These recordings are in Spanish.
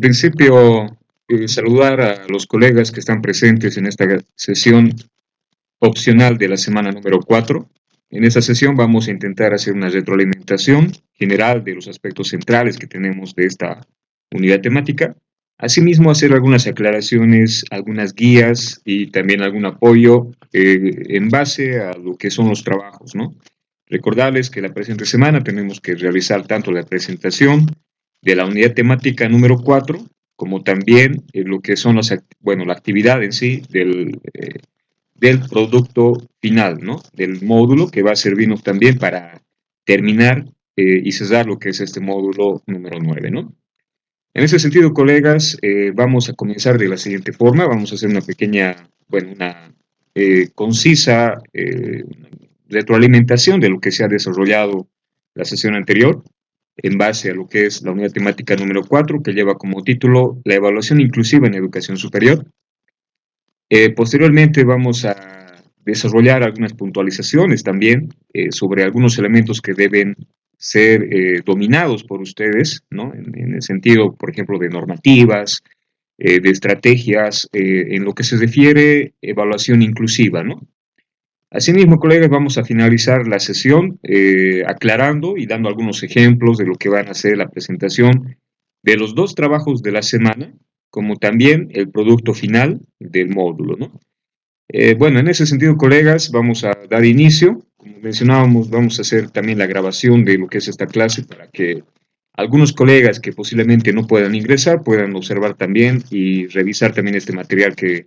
En principio, saludar a los colegas que están presentes en esta sesión opcional de la semana número 4. En esta sesión vamos a intentar hacer una retroalimentación general de los aspectos centrales que tenemos de esta unidad temática. Asimismo, hacer algunas aclaraciones, algunas guías y también algún apoyo en base a lo que son los trabajos, ¿no? Recordarles que la presente semana tenemos que realizar tanto la presentación de la unidad temática número 4, como también lo que son la actividad en sí del producto final, ¿no? Del módulo que va a servirnos también para terminar y cerrar lo que es este módulo número 9, ¿no? En ese sentido, colegas, vamos a comenzar de la siguiente forma. Vamos a hacer una pequeña, una concisa retroalimentación de lo que se ha desarrollado la sesión anterior en base a lo que es la unidad temática número 4, que lleva como título la evaluación inclusiva en educación superior. Posteriormente vamos a desarrollar algunas puntualizaciones también sobre algunos elementos que deben ser dominados por ustedes, ¿no? En el sentido, por ejemplo, de normativas, de estrategias, en lo que se refiere evaluación inclusiva, ¿no? Asimismo, colegas, vamos a finalizar la sesión aclarando y dando algunos ejemplos de lo que van a ser la presentación de los dos trabajos de la semana, como también el producto final del módulo, ¿no? En ese sentido, colegas, vamos a dar inicio. Como mencionábamos, vamos a hacer también la grabación de lo que es esta clase para que algunos colegas que posiblemente no puedan ingresar puedan observar también y revisar también este material que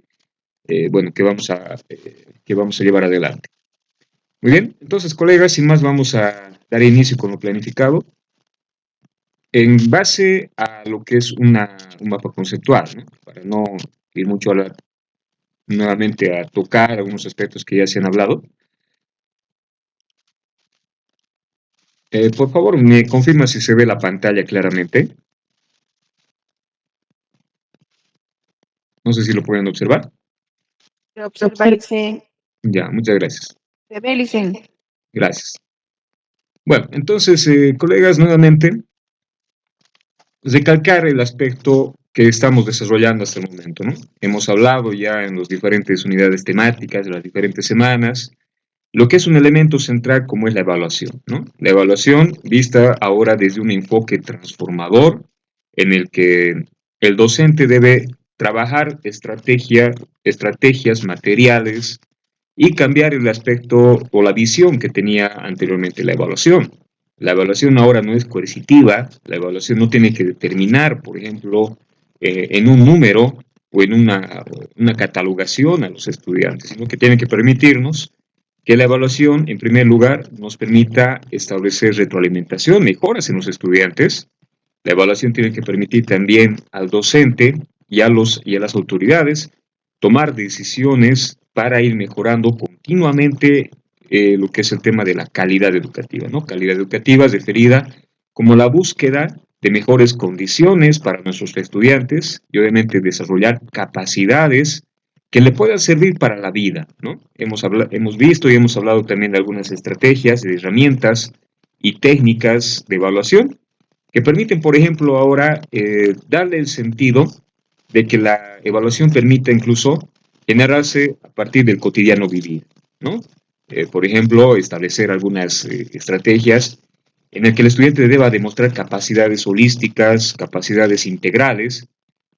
vamos a llevar adelante. Muy bien, entonces, colegas, sin más vamos a dar inicio con lo planificado. En base a lo que es un mapa conceptual, ¿no? Para no ir mucho nuevamente a tocar algunos aspectos que ya se han hablado. Por favor, me confirma si se ve la pantalla claramente. No sé si lo pueden observar. Se observa, Licen. Ya, muchas gracias. Se ve, Licen. Gracias. Bueno, entonces, colegas, nuevamente, recalcar el aspecto que estamos desarrollando hasta el momento, ¿no? Hemos hablado ya en las diferentes unidades temáticas de las diferentes semanas, lo que es un elemento central como es la evaluación, ¿no? La evaluación vista ahora desde un enfoque transformador en el que el docente debe trabajar estrategias materiales y cambiar el aspecto o la visión que tenía anteriormente la evaluación. La evaluación ahora no es coercitiva, la evaluación no tiene que determinar, por ejemplo, en un número o en una catalogación a los estudiantes, sino que tiene que permitirnos que la evaluación, en primer lugar, nos permita establecer retroalimentación, mejoras en los estudiantes. La evaluación tiene que permitir también al docente y a las autoridades tomar decisiones para ir mejorando continuamente lo que es el tema de la calidad educativa, ¿no? Calidad educativa es referida como la búsqueda de mejores condiciones para nuestros estudiantes y obviamente desarrollar capacidades que le puedan servir para la vida, ¿no? Hemos visto y hemos hablado también de algunas estrategias, de herramientas y técnicas de evaluación que permiten, por ejemplo, ahora darle el sentido de que la evaluación permita incluso generarse a partir del cotidiano vivir, ¿no? Por ejemplo, establecer algunas estrategias en las que el estudiante deba demostrar capacidades holísticas, capacidades integrales,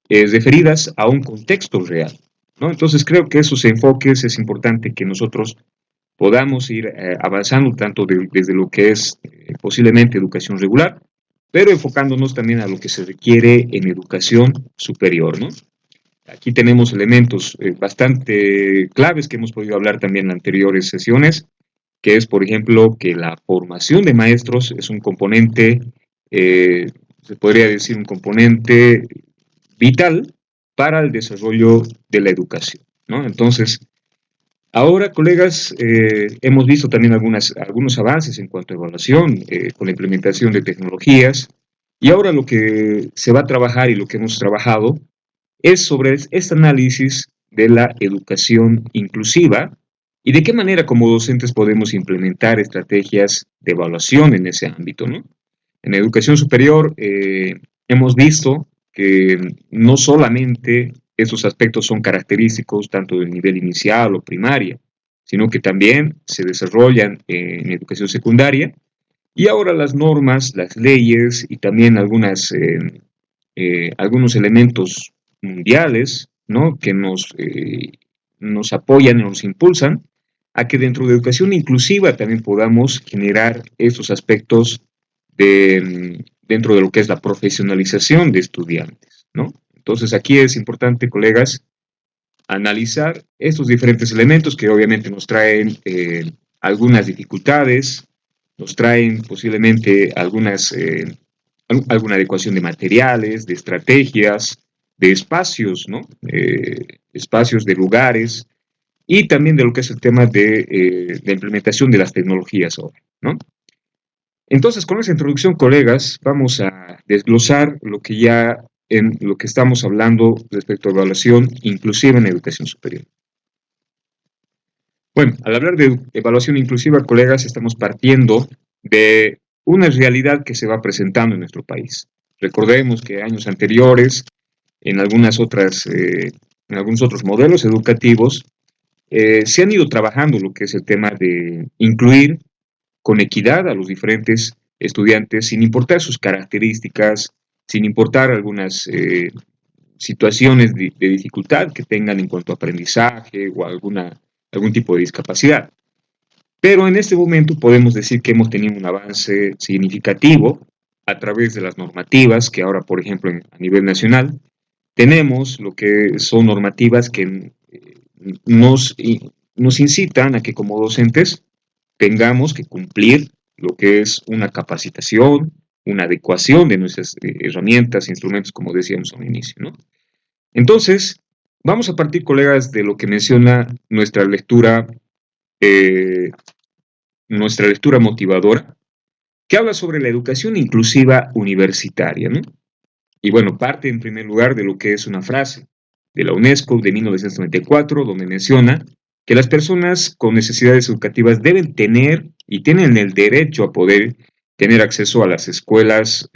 referidas a un contexto real, ¿no? Entonces creo que esos enfoques es importante que nosotros podamos ir avanzando tanto desde lo que es posiblemente educación regular, pero enfocándonos también a lo que se requiere en educación superior, ¿no? Aquí tenemos elementos bastante claves que hemos podido hablar también en anteriores sesiones, que es, por ejemplo, que la formación de maestros es un componente, se podría decir un componente vital para el desarrollo de la educación, ¿no? Entonces, ahora, colegas, hemos visto también algunos avances en cuanto a evaluación, con la implementación de tecnologías, y ahora lo que se va a trabajar y lo que hemos trabajado es sobre este análisis de la educación inclusiva y de qué manera como docentes podemos implementar estrategias de evaluación en ese ámbito, ¿no? En educación superior hemos visto que no solamente esos aspectos son característicos tanto del nivel inicial o primaria, sino que también se desarrollan en educación secundaria. Y ahora las normas, las leyes y también algunos elementos mundiales, ¿no? Que nos apoyan y nos impulsan a que dentro de educación inclusiva también podamos generar estos aspectos dentro de lo que es la profesionalización de estudiantes, ¿no? Entonces aquí es importante, colegas, analizar estos diferentes elementos que obviamente nos traen algunas dificultades, nos traen posiblemente alguna adecuación de materiales, de estrategias, de espacios, ¿no? Espacios de lugares y también de lo que es el tema de implementación de las tecnologías ahora, ¿no? Entonces, con esa introducción, colegas, vamos a desglosar lo que ya en lo que estamos hablando respecto a evaluación inclusiva en educación superior. Bueno, al hablar de evaluación inclusiva, colegas, estamos partiendo de una realidad que se va presentando en nuestro país. Recordemos que años anteriores, en en algunos otros modelos educativos, se han ido trabajando lo que es el tema de incluir con equidad a los diferentes estudiantes, sin importar sus características, sin importar algunas situaciones de dificultad que tengan en cuanto a aprendizaje o algún tipo de discapacidad. Pero en este momento podemos decir que hemos tenido un avance significativo a través de las normativas que ahora, por ejemplo, a nivel nacional, tenemos lo que son normativas que nos, nos incitan a que como docentes tengamos que cumplir lo que es una capacitación, una adecuación de nuestras herramientas, instrumentos, como decíamos al inicio, ¿no? Entonces, vamos a partir, colegas, de lo que menciona eh, nuestra lectura motivadora, que habla sobre la educación inclusiva universitaria, ¿no? Y bueno, parte en primer lugar de lo que es una frase de la UNESCO de 1994, donde menciona que las personas con necesidades educativas deben tener y tienen el derecho a poder tener acceso a las escuelas,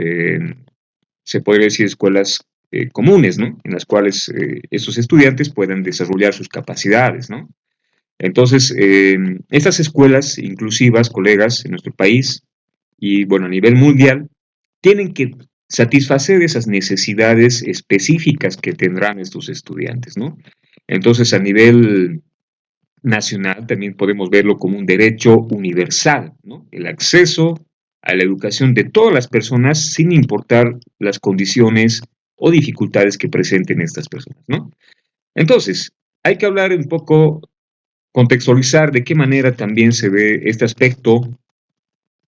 se podría decir escuelas comunes, ¿no? En las cuales esos estudiantes puedan desarrollar sus capacidades, ¿no? Entonces, estas escuelas inclusivas, colegas, en nuestro país y, bueno, a nivel mundial, tienen que satisfacer esas necesidades específicas que tendrán estos estudiantes, ¿no? Entonces, a nivel nacional también podemos verlo como un derecho universal, ¿no? El acceso a la educación de todas las personas sin importar las condiciones o dificultades que presenten estas personas, ¿no? Entonces, hay que hablar un poco, contextualizar de qué manera también se ve este aspecto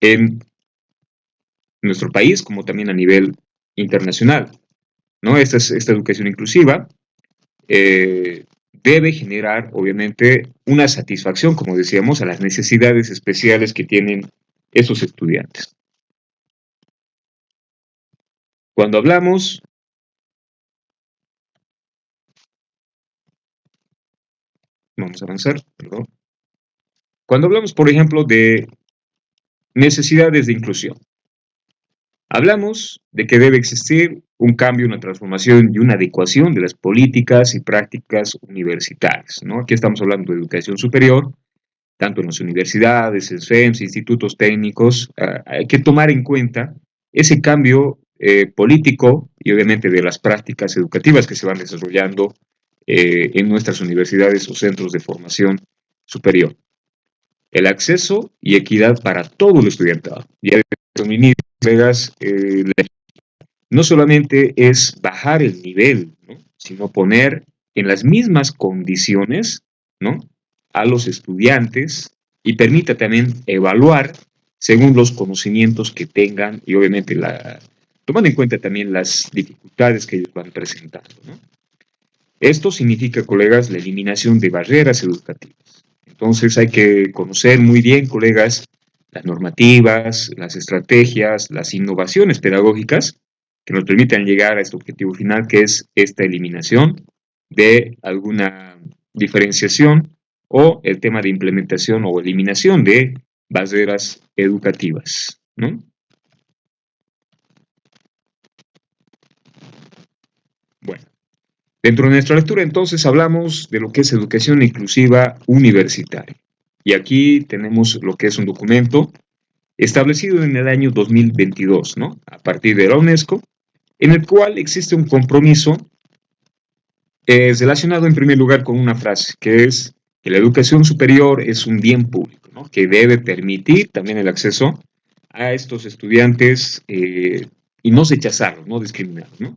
en nuestro país, como también a nivel internacional, ¿no? Esta educación inclusiva debe generar, obviamente, una satisfacción, como decíamos, a las necesidades especiales que tienen esos estudiantes. Cuando hablamos, vamos a avanzar, perdón. Cuando hablamos, por ejemplo, de necesidades de inclusión, hablamos de que debe existir un cambio, una transformación y una adecuación de las políticas y prácticas universitarias, ¿no? Aquí estamos hablando de educación superior, tanto en las universidades, en SEMS, institutos técnicos, hay que tomar en cuenta ese cambio político y obviamente de las prácticas educativas que se van desarrollando en nuestras universidades o centros de formación superior. El acceso y equidad para todo el estudiantado. Y colegas, no solamente es bajar el nivel, ¿no? Sino poner en las mismas condiciones, ¿no? A los estudiantes y permita también evaluar según los conocimientos que tengan y obviamente tomando en cuenta también las dificultades que ellos van presentando, ¿no? Esto significa, colegas, la eliminación de barreras educativas. Entonces hay que conocer muy bien, colegas, las normativas, las estrategias, las innovaciones pedagógicas que nos permitan llegar a este objetivo final, que es esta eliminación de alguna diferenciación o el tema de implementación o eliminación de barreras educativas, ¿no? Dentro de nuestra lectura, entonces, hablamos de lo que es educación inclusiva universitaria. Y aquí tenemos lo que es un documento establecido en el año 2022, ¿no? A partir de la UNESCO, en el cual existe un compromiso relacionado en primer lugar con una frase, que es que la educación superior es un bien público, ¿no? Que debe permitir también el acceso a estos estudiantes y no rechazarlos, no discriminarlos, ¿no?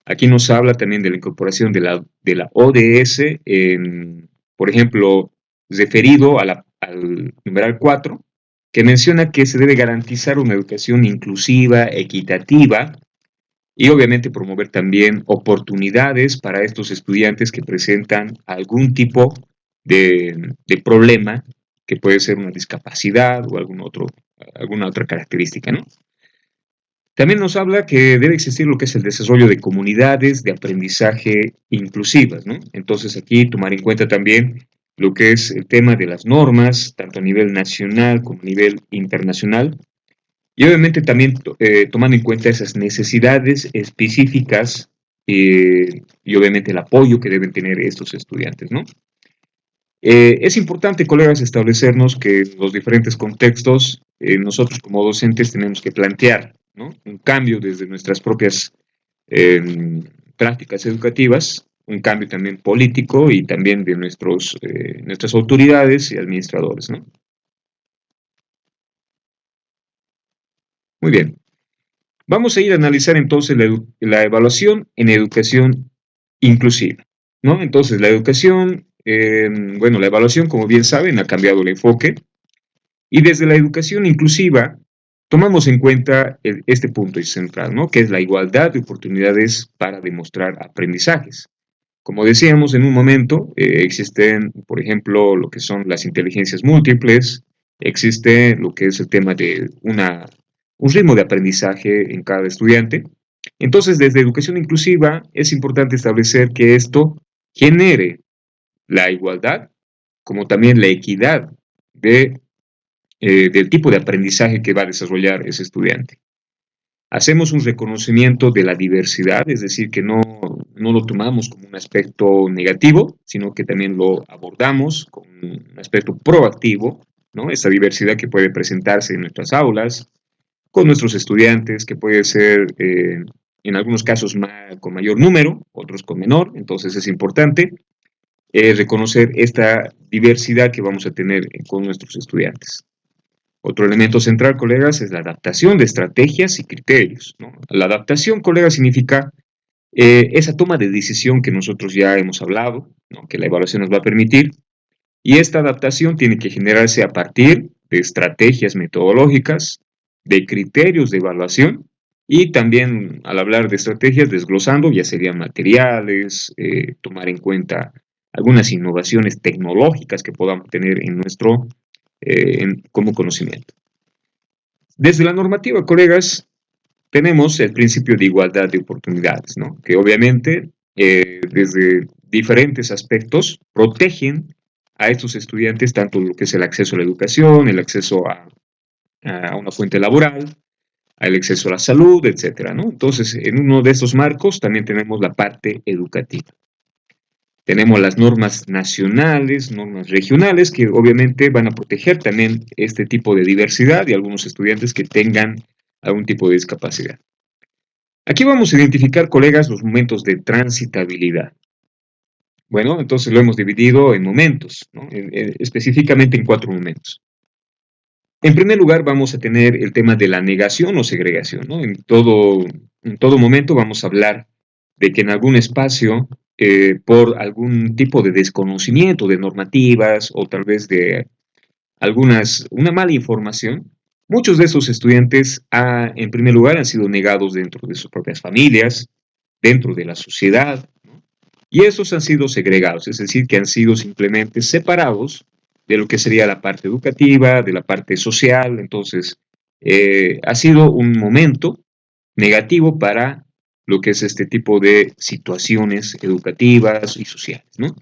Aquí nos habla también de la incorporación de la ODS, por ejemplo, referido al numeral 4, que menciona que se debe garantizar una educación inclusiva, equitativa, y obviamente promover también oportunidades para estos estudiantes que presentan algún tipo de problema, que puede ser una discapacidad o alguna otra característica, ¿no? También nos habla que debe existir lo que es el desarrollo de comunidades de aprendizaje inclusivas, ¿no? Entonces aquí tomar en cuenta también lo que es el tema de las normas, tanto a nivel nacional como a nivel internacional, y obviamente también tomando en cuenta esas necesidades específicas y obviamente el apoyo que deben tener estos estudiantes, ¿no? Es importante, colegas, establecernos que en los diferentes contextos nosotros como docentes tenemos que plantear, ¿no? Un cambio desde nuestras propias eh, prácticas educativas, un cambio también político y también de nuestras autoridades y administradores, ¿no? Muy bien. Vamos a ir a analizar entonces la evaluación en educación inclusiva, ¿no? Entonces, la educación, bueno, la evaluación, como bien saben, ha cambiado el enfoque y desde la educación inclusiva tomamos en cuenta este punto central, ¿no? Que es la igualdad de oportunidades para demostrar aprendizajes. Como decíamos en un momento, existen, por ejemplo, lo que son las inteligencias múltiples, existe lo que es el tema de un ritmo de aprendizaje en cada estudiante. Entonces, desde educación inclusiva es importante establecer que esto genere la igualdad, como también la equidad del tipo de aprendizaje que va a desarrollar ese estudiante. Hacemos un reconocimiento de la diversidad, es decir, que no lo tomamos como un aspecto negativo, sino que también lo abordamos con un aspecto proactivo, ¿no? Esta diversidad que puede presentarse en nuestras aulas, con nuestros estudiantes, que puede ser en algunos casos con mayor número, otros con menor, entonces es importante reconocer esta diversidad que vamos a tener con nuestros estudiantes. Otro elemento central, colegas, es la adaptación de estrategias y criterios, ¿no? La adaptación, colegas, significa esa toma de decisión que nosotros ya hemos hablado, ¿no? Que la evaluación nos va a permitir, y esta adaptación tiene que generarse a partir de estrategias metodológicas, de criterios de evaluación, y también al hablar de estrategias, desglosando, ya serían materiales, tomar en cuenta algunas innovaciones tecnológicas que podamos tener como conocimiento. Desde la normativa, colegas, tenemos el principio de igualdad de oportunidades, ¿no? Que obviamente desde diferentes aspectos protegen a estos estudiantes tanto lo que es el acceso a la educación, el acceso a una fuente laboral, al acceso a la salud, etcétera, ¿no? Entonces, en uno de estos marcos también tenemos la parte educativa. Tenemos las normas nacionales, normas regionales, que obviamente van a proteger también este tipo de diversidad y algunos estudiantes que tengan algún tipo de discapacidad. Aquí vamos a identificar, colegas, los momentos de transitabilidad. Bueno, entonces lo hemos dividido en momentos, ¿no? Específicamente en 4 momentos. En primer lugar, vamos a tener el tema de la negación o segregación, ¿no? En todo momento vamos a hablar de que en algún espacio, por algún tipo de desconocimiento de normativas o tal vez de una mala información, muchos de esos estudiantes, en primer lugar, han sido negados dentro de sus propias familias, dentro de la sociedad, ¿no? Y esos han sido segregados, es decir, que han sido simplemente separados de lo que sería la parte educativa, de la parte social. Entonces, ha sido un momento negativo para lo que es este tipo de situaciones educativas y sociales, ¿no?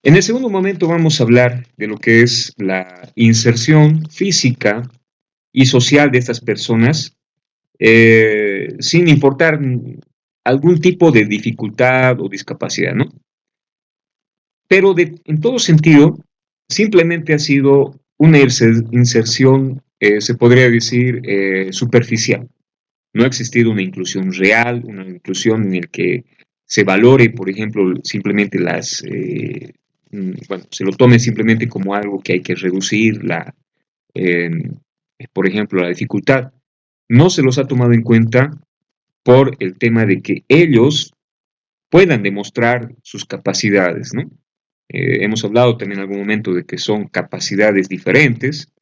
En el segundo momento vamos a hablar de lo que es la inserción física y social de estas personas, sin importar algún tipo de dificultad o discapacidad, ¿no? Pero en todo sentido, simplemente ha sido una inserción, se podría decir, superficial. No ha existido una inclusión real, una inclusión en la que se valore, por ejemplo, simplemente bueno, se lo tome simplemente como algo que hay que reducir, eh, por ejemplo, la dificultad. No se los ha tomado en cuenta por el tema de que ellos puedan demostrar sus capacidades, ¿no? Hemos hablado también en algún momento de que son capacidades diferentes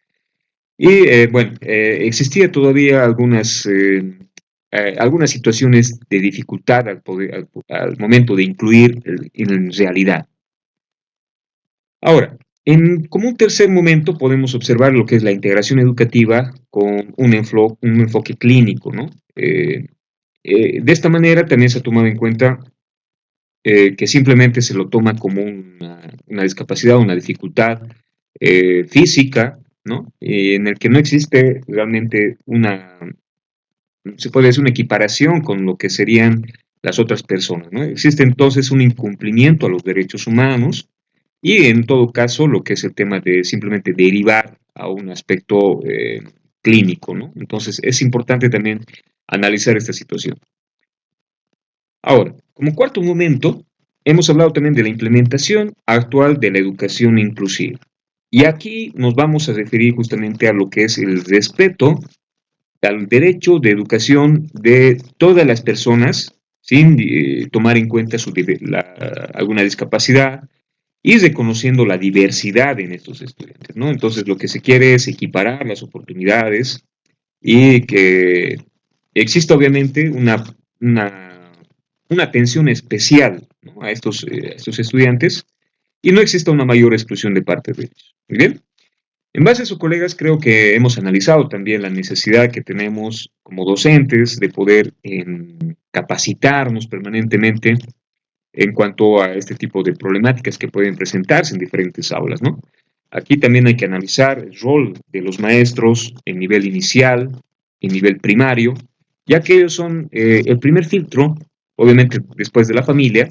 y, bueno, existía todavía algunas situaciones de dificultad al momento de incluir en realidad. Ahora, como un tercer momento podemos observar lo que es la integración educativa con un enfoque clínico, ¿no? De esta manera también se ha tomado en cuenta que simplemente se lo toma como una discapacidad, una dificultad física, ¿no? En el que no existe realmente se puede decir, una equiparación con lo que serían las otras personas, ¿no? Existe entonces un incumplimiento a los derechos humanos y en todo caso lo que es el tema de simplemente derivar a un aspecto clínico, ¿no? Entonces es importante también analizar esta situación. Ahora, como cuarto momento, hemos hablado también de la implementación actual de la educación inclusiva. Y aquí nos vamos a referir justamente a lo que es el respeto al derecho de educación de todas las personas, sin tomar en cuenta alguna discapacidad y reconociendo la diversidad en estos estudiantes, ¿no? Entonces, lo que se quiere es equiparar las oportunidades y que exista obviamente una, una atención especial, ¿no? A estos estudiantes y no exista una mayor exclusión de parte de ellos. Muy bien. En base a eso, colegas, creo que hemos analizado también la necesidad que tenemos como docentes de poder capacitarnos permanentemente en cuanto a este tipo de problemáticas que pueden presentarse en diferentes aulas, ¿no? Aquí también hay que analizar el rol de los maestros en nivel inicial, en nivel primario, ya que ellos son el primer filtro, obviamente después de la familia,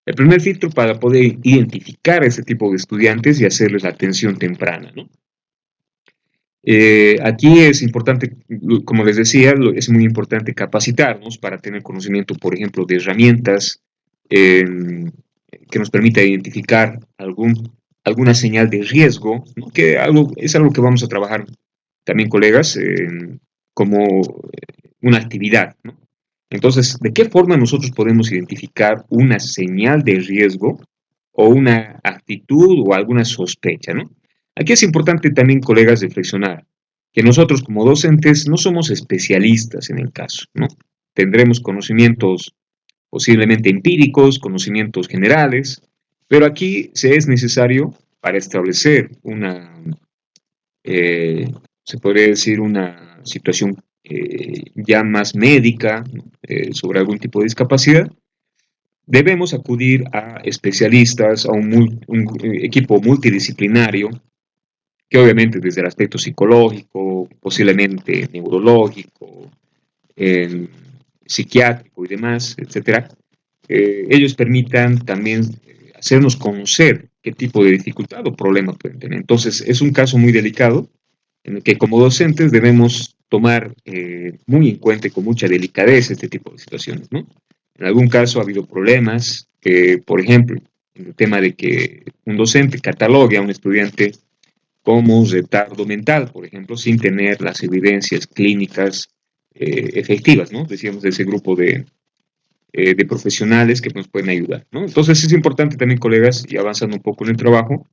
el primer filtro para poder identificar a este tipo de estudiantes y hacerles la atención temprana, ¿no? Aquí es importante, como les decía, es muy importante capacitarnos para tener conocimiento, por ejemplo, de herramientas eh, que nos permita identificar alguna señal de riesgo, ¿no? Que es algo que vamos a trabajar también, colegas, como una actividad, ¿no? Entonces, ¿de qué forma nosotros podemos identificar una señal de riesgo o una actitud o alguna sospecha, ¿no? Aquí es importante también, colegas, reflexionar que nosotros como docentes no somos especialistas en el caso, ¿no? Tendremos conocimientos posiblemente empíricos, conocimientos generales, pero aquí se es necesario para establecer eh, se podría decir, una situación ya más médica, ¿no? Sobre algún tipo de discapacidad, debemos acudir a especialistas, a un equipo multidisciplinario, que obviamente desde el aspecto psicológico, posiblemente neurológico, eh, psiquiátrico y demás, etcétera, ellos permitan también hacernos conocer qué tipo de dificultad o problema pueden tener. Entonces, es un caso muy delicado en el que como docentes debemos tomar muy en cuenta y con mucha delicadeza este tipo de situaciones, ¿no? En algún caso ha habido problemas, por ejemplo, en el tema de que un docente catalogue a un estudiante como retardo mental, por ejemplo, sin tener las evidencias clínicas efectivas, ¿no? Decíamos de ese grupo de profesionales que nos pueden ayudar, ¿no? Entonces es importante también, colegas, y avanzando un poco en el trabajo,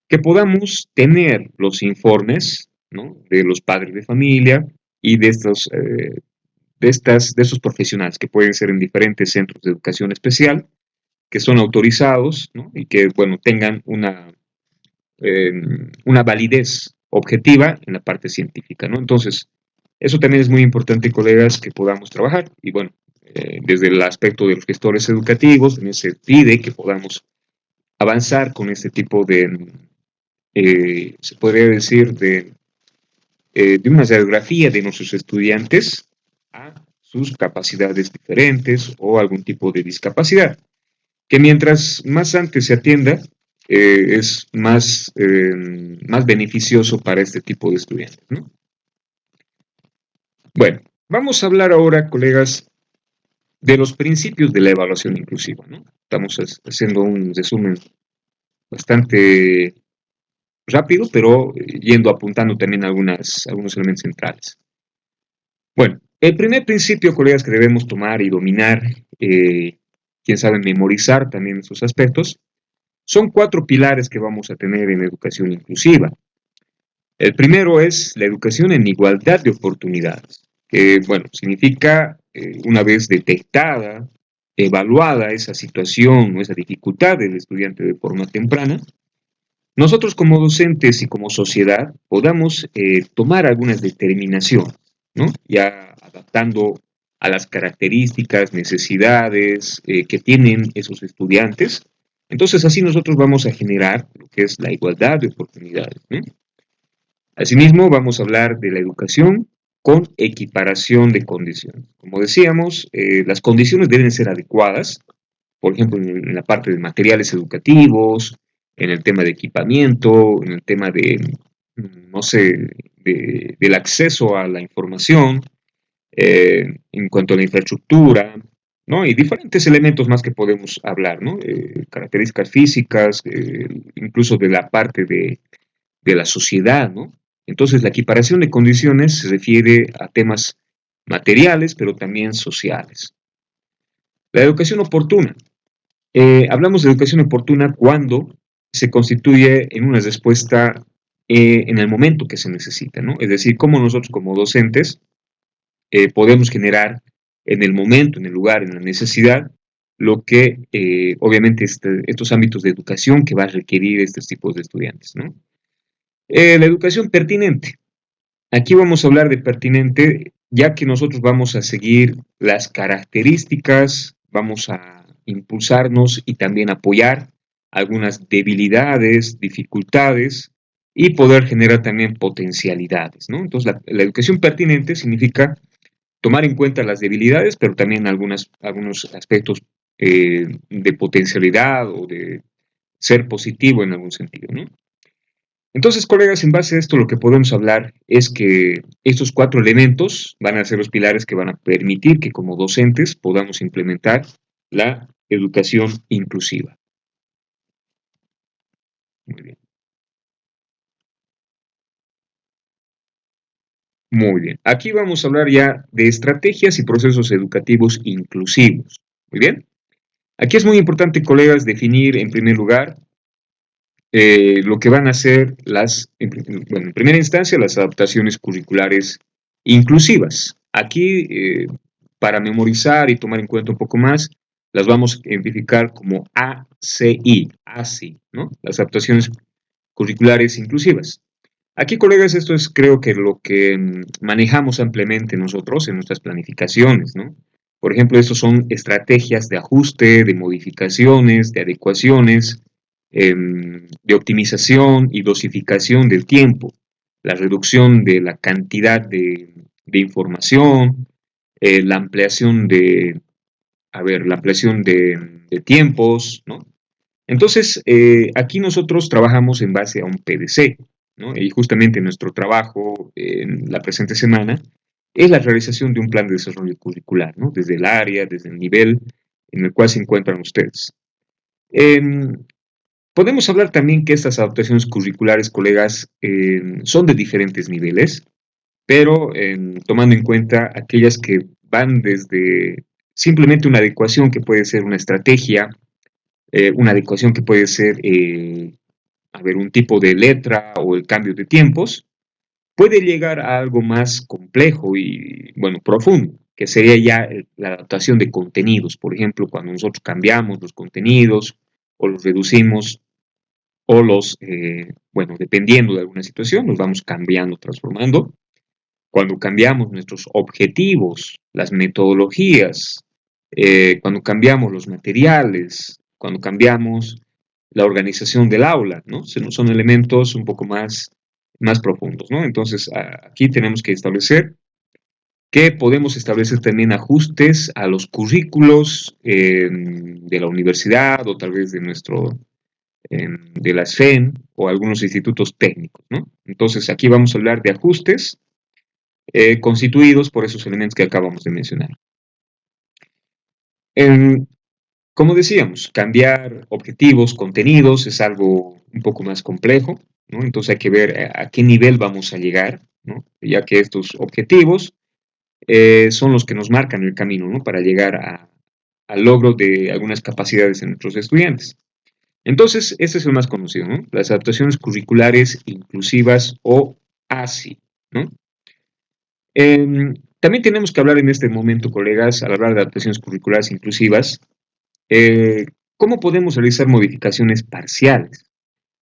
que podamos tener los informes, ¿no? De los padres de familia y de estos profesionales que pueden ser en diferentes centros de educación especial, que son autorizados, ¿no? Y que, bueno, tengan eh, una validez objetiva en la parte científica, ¿no? Entonces, eso también es muy importante, colegas, que podamos trabajar. Y bueno, desde el aspecto de los gestores educativos, también se pide que podamos avanzar con este tipo se podría decir, de una radiografía de nuestros estudiantes a sus capacidades diferentes o algún tipo de discapacidad, que mientras más antes se atienda, es más beneficioso para este tipo de estudiantes, ¿no? Bueno, vamos a hablar ahora, colegas, de los principios de la evaluación inclusiva, ¿no? Estamos haciendo un resumen bastante rápido, pero yendo apuntando también algunos elementos centrales. Bueno, el primer principio, colegas, que debemos tomar y dominar, quién sabe, memorizar también esos aspectos, son 4 pilares que vamos a tener en educación inclusiva. El primero es la educación en igualdad de oportunidades, que, bueno, significa, una vez detectada, evaluada esa situación o esa dificultad del estudiante de forma temprana, nosotros como docentes y como sociedad podamos tomar algunas determinaciones, ¿no? Ya adaptando a las características, necesidades que tienen esos estudiantes. Entonces así nosotros vamos a generar lo que es la igualdad de oportunidades, ¿no? Asimismo, vamos a hablar de la educación con equiparación de condiciones. Como decíamos, las condiciones deben ser adecuadas, por ejemplo, en la parte de materiales educativos, en el tema de equipamiento, en el tema de, no sé, del acceso a la información, en cuanto a la infraestructura, ¿no? Y diferentes elementos más que podemos hablar, ¿no? Características físicas, incluso de la parte de la sociedad, ¿no? Entonces, la equiparación de condiciones se refiere a temas materiales, pero también sociales. La educación oportuna. Hablamos de educación oportuna cuando se constituye en una respuesta en el momento que se necesita, ¿no? Es decir, cómo nosotros como docentes podemos generar en el momento, en el lugar, en la necesidad, lo que obviamente estos ámbitos de educación que va a requerir estos tipos de estudiantes, ¿no? La educación pertinente. Aquí vamos a hablar de pertinente, ya que nosotros vamos a seguir las características, vamos a impulsarnos y también apoyar algunas debilidades, dificultades y poder generar también potencialidades, ¿no? Entonces, la educación pertinente significa tomar en cuenta las debilidades, pero también algunos aspectos de potencialidad o de ser positivo en algún sentido, ¿no? Entonces, colegas, en base a esto lo que podemos hablar es que estos 4 elementos van a ser los pilares que van a permitir que como docentes podamos implementar la educación inclusiva. Muy bien. Muy bien. Aquí vamos a hablar ya de estrategias y procesos educativos inclusivos. Muy bien. Aquí es muy importante, colegas, definir en primer lugar lo que van a ser bueno, en primera instancia, las adaptaciones curriculares inclusivas. Aquí, para memorizar y tomar en cuenta un poco más, las vamos a identificar como ACI, ¿no? Las adaptaciones curriculares inclusivas. Aquí, colegas, esto es creo que lo que manejamos ampliamente nosotros en nuestras planificaciones, ¿no? Por ejemplo, estos son estrategias de ajuste, de modificaciones, de adecuaciones, de optimización y dosificación del tiempo, la reducción de la cantidad de información, la ampliación de tiempos, ¿no? Entonces, aquí nosotros trabajamos en base a un PDC, ¿no? Y justamente nuestro trabajo en la presente semana es la realización de un plan de desarrollo curricular, ¿no? Desde el área, desde el nivel en el cual se encuentran ustedes. Podemos hablar también que estas adaptaciones curriculares, colegas, son de diferentes niveles, pero tomando en cuenta aquellas que van desde simplemente una adecuación que puede ser una estrategia, una adecuación que puede ser, un tipo de letra o el cambio de tiempos, puede llegar a algo más complejo y, bueno, profundo, que sería ya la adaptación de contenidos. Por ejemplo, cuando nosotros cambiamos los contenidos o los reducimos o dependiendo de alguna situación, los vamos cambiando, transformando. Cuando cambiamos nuestros objetivos, las metodologías, cuando cambiamos los materiales, cuando cambiamos la organización del aula, ¿no? Son elementos un poco más profundos, ¿no? Entonces, aquí tenemos que establecer que podemos establecer también ajustes a los currículos de la universidad o tal vez de la SFEN o algunos institutos técnicos, ¿no? Entonces aquí vamos a hablar de ajustes constituidos por esos elementos que acabamos de mencionar. En, Como decíamos, cambiar objetivos, contenidos es algo un poco más complejo, ¿no? Entonces hay que ver a qué nivel vamos a llegar, ¿no? Ya que estos objetivos son los que nos marcan el camino, ¿no? Para llegar al logro de algunas capacidades en nuestros estudiantes. Entonces, este es el más conocido, ¿no? Las adaptaciones curriculares inclusivas o ASI, ¿no? También tenemos que hablar en este momento, colegas, al hablar de adaptaciones curriculares inclusivas, eh, ¿cómo podemos realizar modificaciones parciales?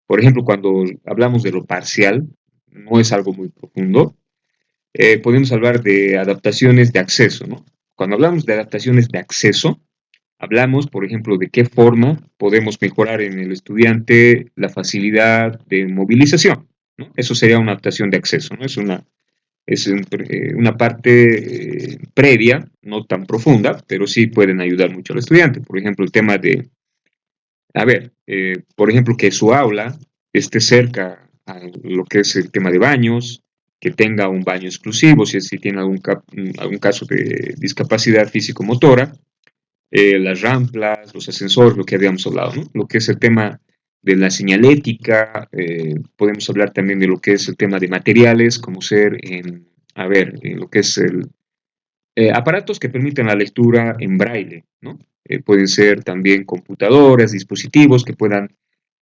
Por ejemplo, cuando hablamos de lo parcial, no es algo muy profundo, podemos hablar de adaptaciones de acceso, ¿no? Cuando hablamos de adaptaciones de acceso, hablamos, por ejemplo, de qué forma podemos mejorar en el estudiante la facilidad de movilización, ¿no? Eso sería una adaptación de acceso, ¿no? Una parte previa, no tan profunda, pero sí pueden ayudar mucho al estudiante. Por ejemplo, el tema de, por ejemplo, que su aula esté cerca a lo que es el tema de baños, que tenga un baño exclusivo, si tiene algún caso de discapacidad físico-motora, las ramplas, los ascensores, lo que habíamos hablado, ¿no? Lo que es el tema de la señalética, podemos hablar también de lo que es el tema de materiales, como ser, lo que es aparatos que permiten la lectura en braille, ¿no? Pueden ser también computadoras, dispositivos que puedan,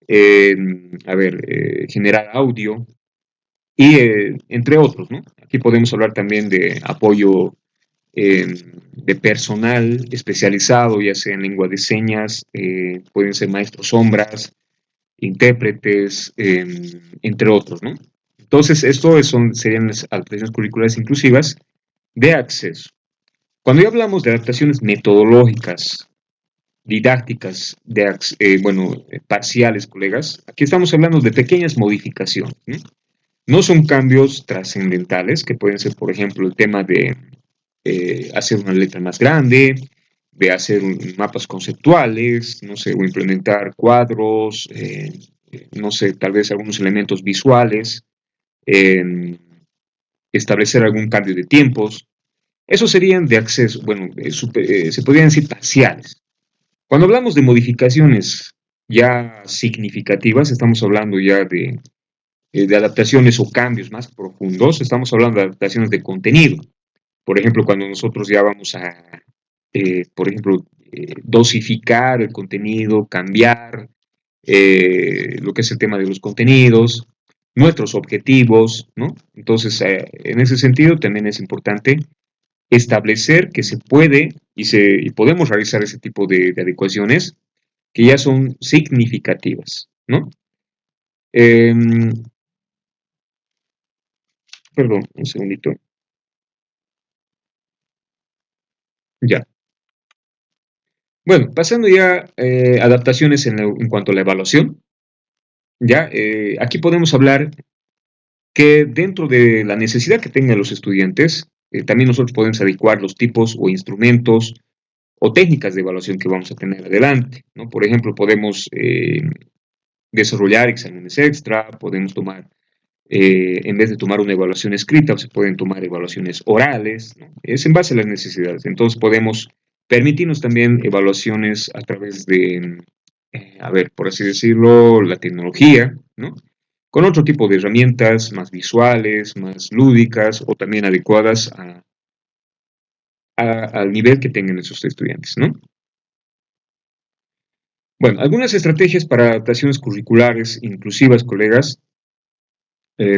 eh, generar audio y entre otros, ¿no? Aquí podemos hablar también de apoyo de personal especializado, ya sea en lengua de señas, pueden ser maestros sombras, intérpretes, entre otros, ¿no? Entonces, serían las adaptaciones curriculares inclusivas de acceso. Cuando ya hablamos de adaptaciones metodológicas, didácticas, parciales, colegas, aquí estamos hablando de pequeñas modificaciones, ¿no? No son cambios trascendentales, que pueden ser, por ejemplo, el tema de hacer una letra más grande, de hacer mapas conceptuales, no sé, o implementar cuadros, no sé, tal vez algunos elementos visuales, eh, establecer algún cambio de tiempos. Esos serían de acceso, bueno, se podrían decir parciales. Cuando hablamos de modificaciones ya significativas, estamos hablando ya de adaptaciones o cambios más profundos, estamos hablando de adaptaciones de contenido. Por ejemplo, cuando nosotros ya vamos a, por ejemplo, dosificar el contenido, cambiar lo que es el tema de los contenidos, nuestros objetivos, ¿no? Entonces, en ese sentido también es importante establecer que se puede y podemos realizar ese tipo de adecuaciones que ya son significativas, ¿no? Em, Perdón, un segundito. Ya. Bueno, pasando ya adaptaciones en cuanto a la evaluación, ya aquí podemos hablar que dentro de la necesidad que tengan los estudiantes, también nosotros podemos adecuar los tipos o instrumentos o técnicas de evaluación que vamos a tener adelante, ¿no? Por ejemplo, podemos desarrollar exámenes extra, podemos tomar, en vez de tomar una evaluación escrita, se pueden tomar evaluaciones orales, ¿no? Es en base a las necesidades. Entonces podemos permitirnos también evaluaciones a través de, por así decirlo, la tecnología, ¿no? Con otro tipo de herramientas más visuales, más lúdicas o también adecuadas al nivel que tengan esos estudiantes, ¿no? Bueno, algunas estrategias para adaptaciones curriculares inclusivas, colegas,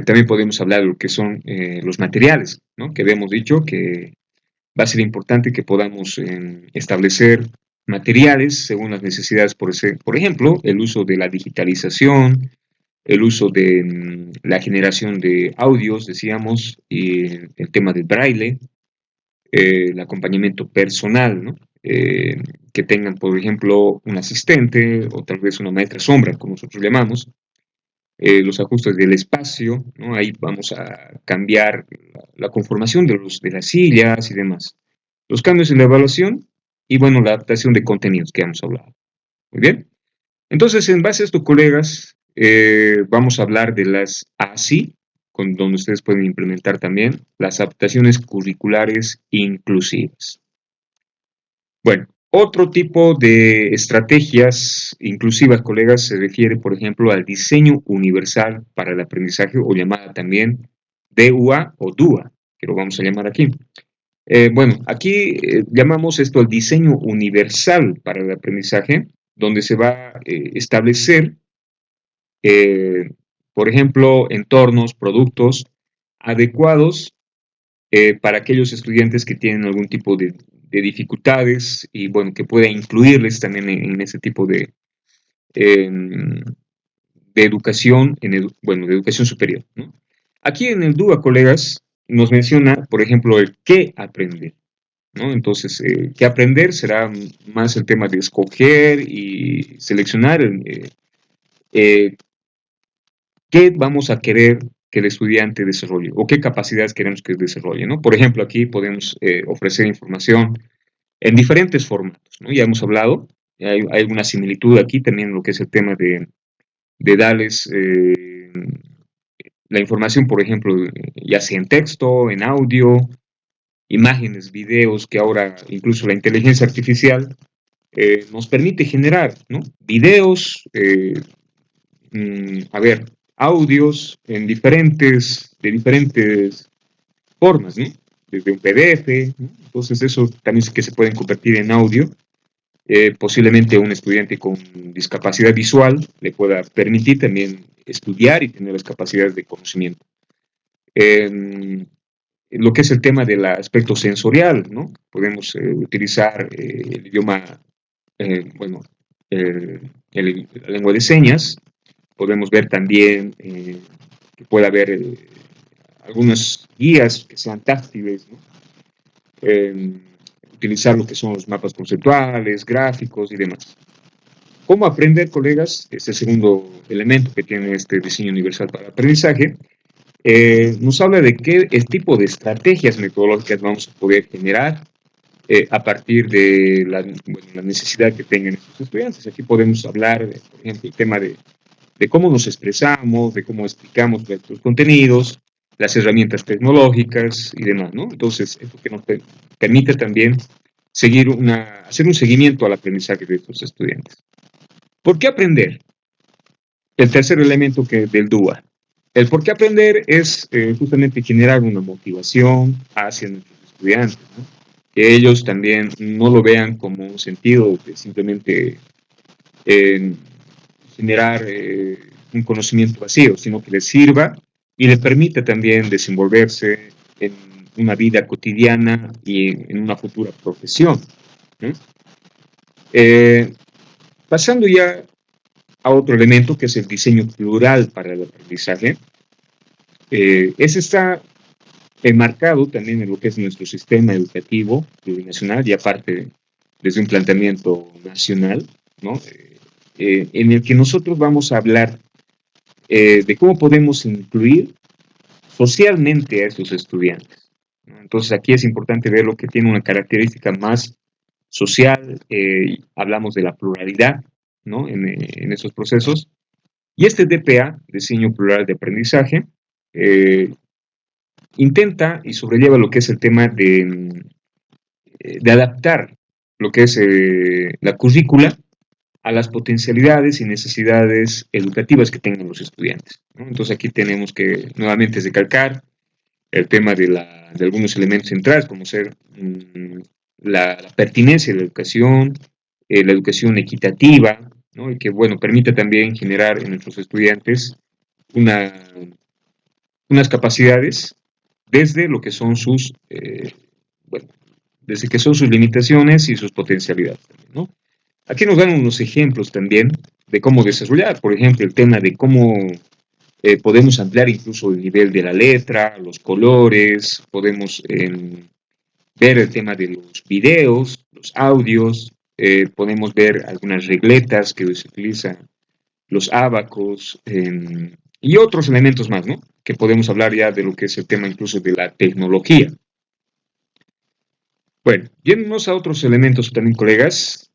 también podemos hablar de lo que son los materiales, ¿no? Que habíamos dicho que va a ser importante que podamos establecer materiales según las necesidades, por ejemplo, el uso de la digitalización, el uso de la generación de audios, decíamos, y el tema del braille, el acompañamiento personal, ¿no? Que tengan, por ejemplo, un asistente o tal vez una maestra sombra, como nosotros llamamos, los ajustes del espacio, ¿no? Ahí vamos a cambiar la conformación de las sillas y demás. Los cambios en la evaluación y, bueno, la adaptación de contenidos que hemos hablado. Muy bien. Entonces, en base a esto, colegas, vamos a hablar de las ASI, donde ustedes pueden implementar también las adaptaciones curriculares inclusivas. Bueno, otro tipo de estrategias inclusivas, colegas, se refiere, por ejemplo, al diseño universal para el aprendizaje, o llamada también DUA o DUA, que lo vamos a llamar aquí. Bueno, aquí llamamos esto el diseño universal para el aprendizaje, donde se va a establecer, por ejemplo, entornos, productos adecuados para aquellos estudiantes que tienen algún tipo de dificultades y, bueno, que pueda incluirles también en ese tipo de educación, bueno, de educación superior, ¿no? Aquí en el DUA, colegas, nos menciona, por ejemplo, el qué aprender, ¿no? Entonces, qué aprender será más el tema de escoger y seleccionar eh, qué vamos a querer que el estudiante desarrolle o qué capacidades queremos que desarrolle, ¿no? Por ejemplo, aquí podemos ofrecer información en diferentes formatos, ¿no? Ya hemos hablado, hay alguna similitud aquí también en lo que es el tema de darles la información, por ejemplo, ya sea en texto, en audio, imágenes, videos, que ahora incluso la inteligencia artificial nos permite generar, ¿no? Videos, a ver, audios de diferentes formas, ¿no? Desde un PDF, ¿no? Entonces eso también es que se pueden convertir en audio. Posiblemente un estudiante con discapacidad visual le pueda permitir también estudiar y tener las capacidades de conocimiento. Lo que es el tema del aspecto sensorial, ¿no? Podemos utilizar el idioma, bueno, la lengua de señas. Podemos ver también que puede haber algunas guías que sean táctiles, ¿no? Utilizar lo que son los mapas conceptuales, gráficos y demás. ¿Cómo aprender, colegas? Este segundo elemento que tiene este diseño universal para el aprendizaje nos habla de qué tipo de estrategias metodológicas vamos a poder generar a partir de la necesidad que tengan estos estudiantes. Aquí podemos hablar, por ejemplo, el tema de cómo nos expresamos, de cómo explicamos nuestros contenidos, las herramientas tecnológicas y demás, ¿no? Entonces, esto que nos permite también hacer un seguimiento al aprendizaje de estos estudiantes. ¿Por qué aprender? El tercer elemento del DUA. El por qué aprender es justamente generar una motivación hacia nuestros estudiantes, ¿no? Que ellos también no lo vean como un sentido de simplemente generar un conocimiento vacío, sino que les sirva y les permita también desenvolverse en una vida cotidiana y en una futura profesión, ¿no? Pasando ya a otro elemento que es el diseño plural para el aprendizaje, ese está enmarcado también en lo que es nuestro sistema educativo plurinacional y aparte desde un planteamiento nacional, ¿no? En el que nosotros vamos a hablar de cómo podemos incluir socialmente a estos estudiantes, ¿no? Entonces aquí es importante ver lo que tiene una característica más social, hablamos de la pluralidad, ¿no? En esos procesos. Y este DPA, Diseño Plural de Aprendizaje, intenta y sobrelleva lo que es el tema de adaptar lo que es la currícula a las potencialidades y necesidades educativas que tengan los estudiantes, ¿no? Entonces aquí tenemos que nuevamente recalcar el tema de algunos elementos centrales, como ser la pertinencia de la educación equitativa, ¿no? Y que, bueno, permite también generar en nuestros estudiantes unas capacidades desde lo que son bueno, desde que son sus limitaciones y sus potencialidades también, ¿no? Aquí nos dan unos ejemplos también de cómo desarrollar, por ejemplo, el tema de cómo podemos ampliar incluso el nivel de la letra, los colores, podemos ver el tema de los videos, los audios, podemos ver algunas regletas que se utilizan, los ábacos, y otros elementos más, ¿no? Que podemos hablar ya de lo que es el tema incluso de la tecnología. Bueno, yéndonos a otros elementos también, colegas.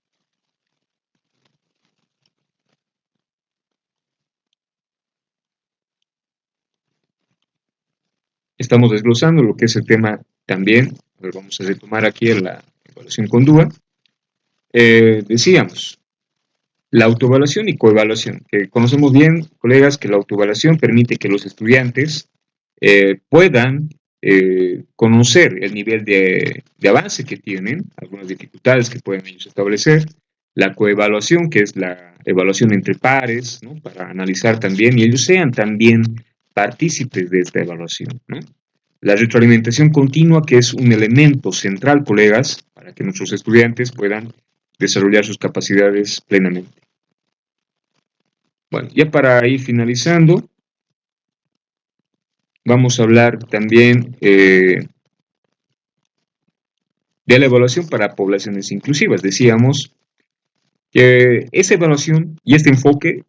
Estamos desglosando lo que es el tema también. Vamos a retomar aquí en la evaluación con DUA. Decíamos, la autoevaluación y coevaluación, que conocemos bien, colegas, que la autoevaluación permite que los estudiantes puedan conocer el nivel de avance que tienen, algunas dificultades que pueden ellos establecer, la coevaluación, que es la evaluación entre pares, ¿no? Para analizar también, y ellos sean también partícipes de esta evaluación, ¿no? La retroalimentación continua, que es un elemento central, colegas, para que nuestros estudiantes puedan desarrollar sus capacidades plenamente. Bueno, ya para ir finalizando, vamos a hablar también de la evaluación para poblaciones inclusivas. Decíamos que esa evaluación y este enfoque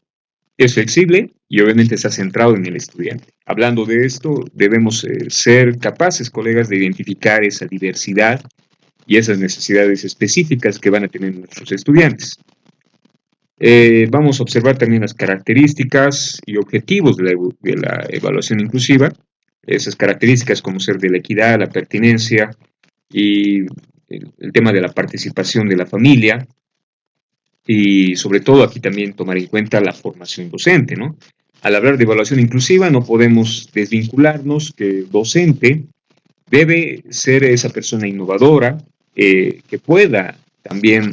es flexible y obviamente está centrado en el estudiante. Hablando de esto, debemos ser capaces, colegas, de identificar esa diversidad y esas necesidades específicas que van a tener nuestros estudiantes. Vamos a observar también las características y objetivos de la evaluación inclusiva, esas características como ser de la equidad, la pertinencia y el tema de la participación de la familia, y sobre todo aquí también tomar en cuenta la formación docente, ¿no? Al hablar de evaluación inclusiva no podemos desvincularnos que el docente debe ser esa persona innovadora que pueda también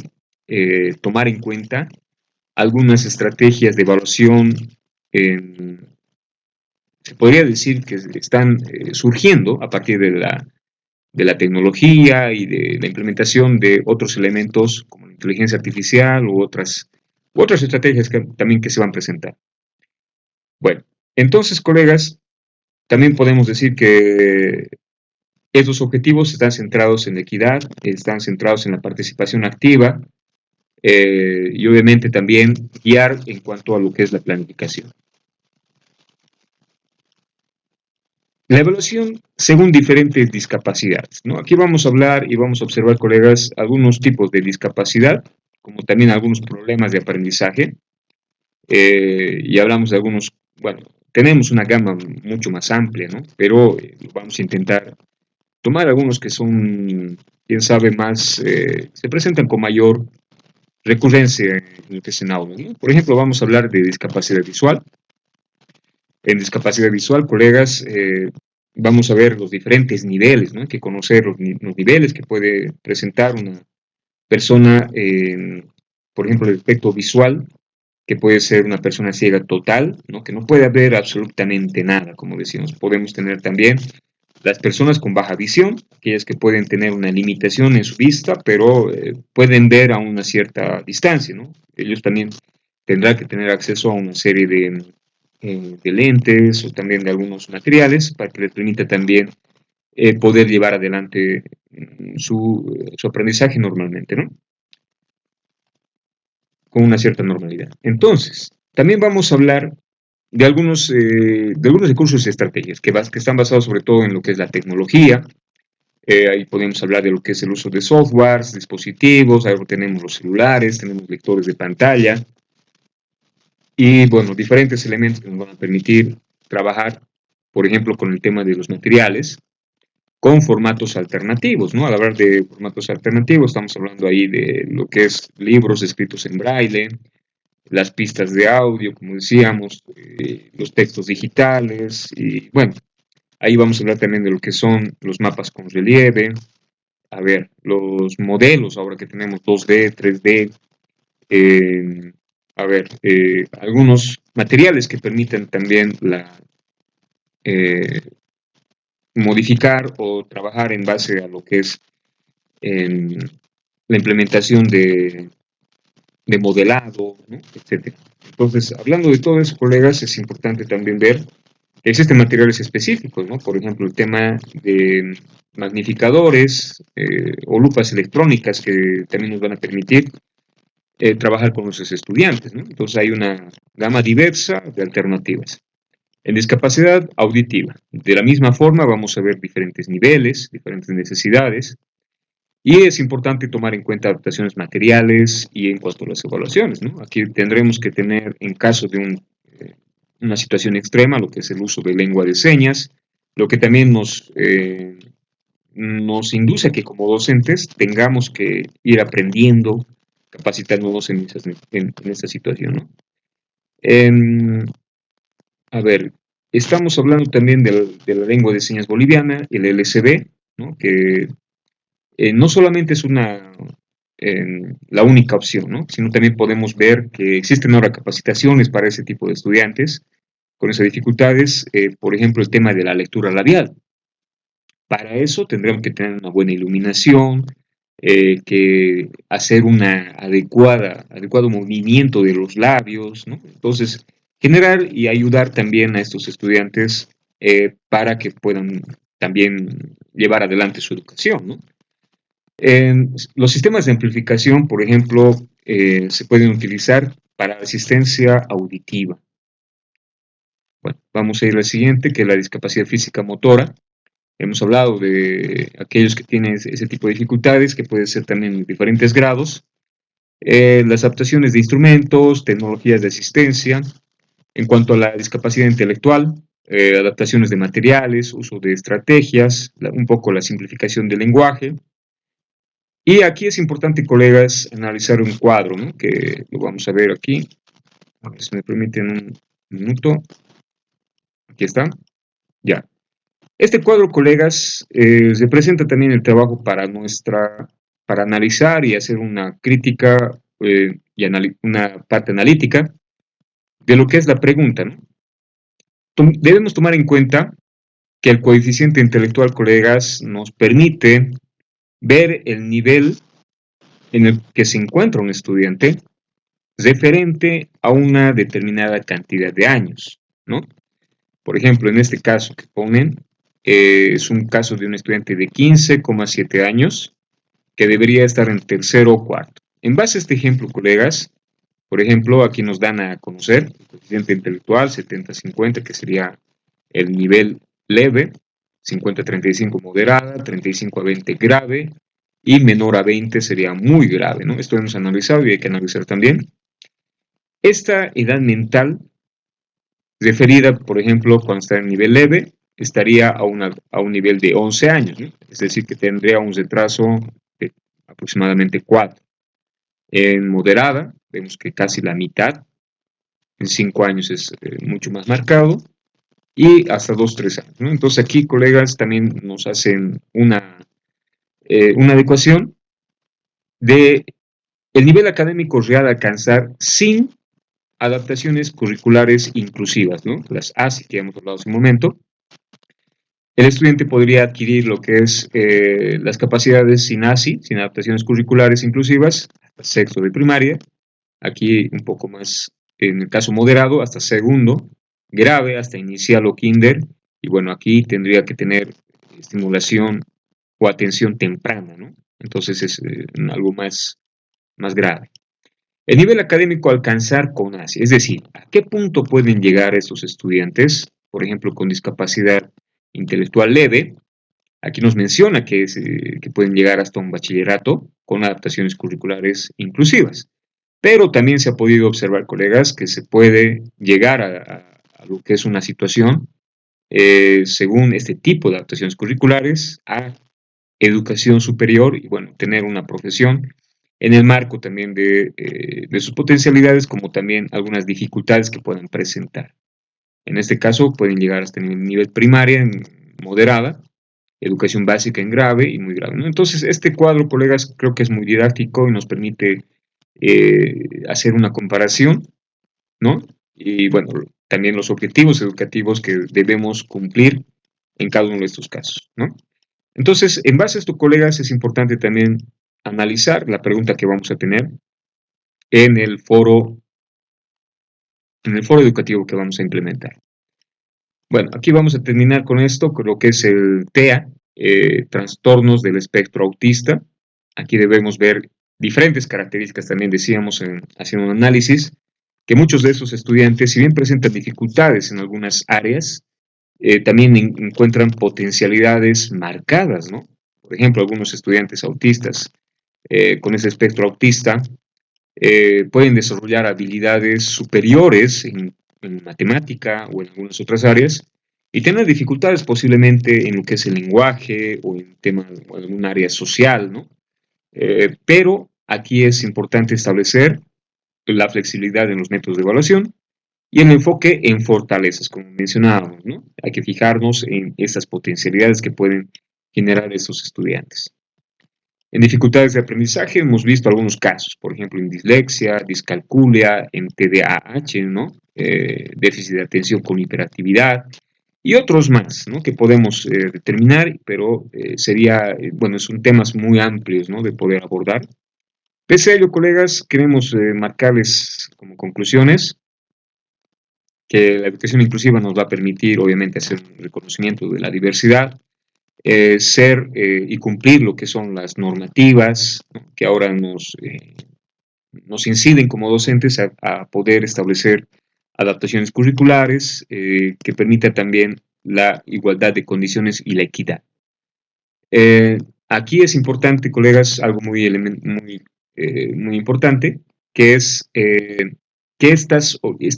tomar en cuenta algunas estrategias de evaluación, se podría decir que están surgiendo a partir de la tecnología y de la implementación de otros elementos como la inteligencia artificial u otras estrategias también que se van a presentar. Bueno, entonces, colegas, también podemos decir que estos objetivos están centrados en la equidad, están centrados en la participación activa y obviamente también guiar en cuanto a lo que es la planificación. La evaluación según diferentes discapacidades, ¿no? Aquí vamos a hablar y vamos a observar, colegas, algunos tipos de discapacidad, como también algunos problemas de aprendizaje, y hablamos de algunos, bueno, tenemos una gama mucho más amplia, ¿no? Pero vamos a intentar tomar algunos que son, quién sabe, más, se presentan con mayor recurrencia en lo que es en aula, ¿no? Por ejemplo, vamos a hablar de discapacidad visual. En discapacidad visual, colegas, vamos a ver los diferentes niveles, ¿no? Hay que conocer los niveles que puede presentar una persona, por ejemplo, el aspecto visual, que puede ser una persona ciega total, ¿no? Que no puede ver absolutamente nada, como decimos. Podemos tener también las personas con baja visión, aquellas que pueden tener una limitación en su vista, pero pueden ver a una cierta distancia, ¿no? Ellos también tendrán que tener acceso a una serie de lentes o también de algunos materiales para que les permita también poder llevar adelante su aprendizaje normalmente, ¿no? Con una cierta normalidad. Entonces, también vamos a hablar de algunos recursos y estrategias que están basados sobre todo en lo que es la tecnología. Ahí podemos hablar de lo que es el uso de softwares, dispositivos, ahora tenemos los celulares, tenemos lectores de pantalla y, bueno, diferentes elementos que nos van a permitir trabajar, por ejemplo, con el tema de los materiales, con formatos alternativos, ¿no? Al hablar de formatos alternativos, estamos hablando ahí de lo que es libros escritos en braille, las pistas de audio, como decíamos, los textos digitales, y bueno, ahí vamos a hablar también de lo que son los mapas con relieve, a ver, los modelos ahora que tenemos 2D, 3D, a ver, algunos materiales que permiten también eh, modificar o trabajar en base a lo que es la implementación de modelado, ¿no? Etc. Entonces, hablando de todo eso, colegas, es importante también ver que existen materiales específicos, ¿no? Por ejemplo, el tema de magnificadores o lupas electrónicas que también nos van a permitir trabajar con nuestros estudiantes, ¿no? Entonces hay una gama diversa de alternativas. En discapacidad auditiva, de la misma forma vamos a ver diferentes niveles, diferentes necesidades, y es importante tomar en cuenta adaptaciones materiales y en cuanto a las evaluaciones, ¿no? Aquí tendremos que tener, en caso de una situación extrema, lo que es el uso de lengua de señas, lo que también nos induce a que como docentes tengamos que ir aprendiendo, capacitándonos en esta situación, ¿no? A ver, estamos hablando también de la lengua de señas boliviana, el LSB, ¿no? Que no solamente es la única opción, ¿no? Sino también podemos ver que existen ahora capacitaciones para ese tipo de estudiantes con esas dificultades, por ejemplo, el tema de la lectura labial. Para eso tendremos que tener una buena iluminación, que hacer adecuado movimiento de los labios, ¿no? Entonces, generar y ayudar también a estos estudiantes para que puedan también llevar adelante su educación, ¿no? Los sistemas de amplificación, por ejemplo, se pueden utilizar para asistencia auditiva. Bueno, vamos a ir al siguiente, que es la discapacidad física motora. Hemos hablado de aquellos que tienen ese tipo de dificultades, que puede ser también en diferentes grados. Las adaptaciones de instrumentos, tecnologías de asistencia. En cuanto a la discapacidad intelectual, adaptaciones de materiales, uso de estrategias, un poco la simplificación del lenguaje. Y aquí es importante, colegas, analizar un cuadro, ¿no? Que lo vamos a ver aquí. A ver si me permiten un minuto. Aquí está. Ya. Este cuadro, colegas, representa también el trabajo para analizar y hacer una crítica y una parte analítica de lo que es la pregunta, ¿no? Debemos tomar en cuenta que el coeficiente intelectual, colegas, nos permite ver el nivel en el que se encuentra un estudiante referente a una determinada cantidad de años, ¿no? Por ejemplo, en este caso que ponen, es un caso de un estudiante de 15,7 años que debería estar en tercero o cuarto. En base a este ejemplo, colegas, por ejemplo, aquí nos dan a conocer el coeficiente intelectual 70-50, que sería el nivel leve, 50-35 moderada, 35-20 grave, y menor a 20 sería muy grave, ¿no? Esto hemos analizado y hay que analizar también. Esta edad mental referida, por ejemplo, cuando está en nivel leve, estaría a un nivel de 11 años, ¿no? Es decir, que tendría un retraso de aproximadamente 4. En moderada, vemos que casi la mitad, en 5 años es mucho más marcado, y hasta 2-3 años, ¿no? Entonces aquí, colegas, también nos hacen una adecuación de el nivel académico real a alcanzar sin adaptaciones curriculares inclusivas, ¿no? Las ASI que hemos hablado hace un momento. El estudiante podría adquirir lo que es las capacidades sin ASI, sin adaptaciones curriculares inclusivas, hasta sexto de primaria. Aquí un poco más, en el caso moderado, hasta segundo, grave, hasta inicial o kinder. Y bueno, aquí tendría que tener estimulación o atención temprana, ¿no? Entonces es algo más grave. El nivel académico a alcanzar con ASI, es decir, ¿a qué punto pueden llegar estos estudiantes, por ejemplo, con discapacidad intelectual leve? Aquí nos menciona que pueden llegar hasta un bachillerato con adaptaciones curriculares inclusivas, pero también se ha podido observar, colegas, que se puede llegar a lo que es una situación, según este tipo de adaptaciones curriculares, a educación superior y, bueno, tener una profesión en el marco también de sus potencialidades, como también algunas dificultades que puedan presentar. En este caso pueden llegar hasta el nivel primaria en moderada, educación básica en grave y muy grave, ¿no? Entonces, este cuadro, colegas, creo que es muy didáctico y nos permite hacer una comparación, ¿no? Y bueno, también los objetivos educativos que debemos cumplir en cada uno de estos casos, ¿no? Entonces, en base a esto, colegas, es importante también analizar la pregunta que vamos a tener en el foro educativo que vamos a implementar. Bueno, aquí vamos a terminar con esto, con lo que es el TEA, trastornos del espectro autista. Aquí debemos ver diferentes características, también decíamos haciendo un análisis que muchos de esos estudiantes, si bien presentan dificultades en algunas áreas, también encuentran potencialidades marcadas, ¿no? Por ejemplo, algunos estudiantes autistas con ese espectro autista pueden desarrollar habilidades superiores en matemática o en algunas otras áreas y tener dificultades posiblemente en lo que es el lenguaje o en tema o en algún área social, ¿no? Pero aquí es importante establecer la flexibilidad en los métodos de evaluación y el enfoque en fortalezas, como mencionábamos, ¿no? Hay que fijarnos en estas potencialidades que pueden generar estos estudiantes. En dificultades de aprendizaje hemos visto algunos casos, por ejemplo, en dislexia, discalculia, en TDAH, ¿no? Déficit de atención con hiperactividad y otros más, ¿no? Que podemos determinar, pero bueno, son temas muy amplios, ¿no? De poder abordar. Pese a ello, colegas, queremos marcarles como conclusiones que la educación inclusiva nos va a permitir, obviamente, hacer un reconocimiento de la diversidad, ser y cumplir lo que son las normativas, ¿no? Que ahora nos inciden como docentes a poder establecer adaptaciones curriculares que permita también la igualdad de condiciones y la equidad. Aquí es importante, colegas, algo muy importante, que es que esta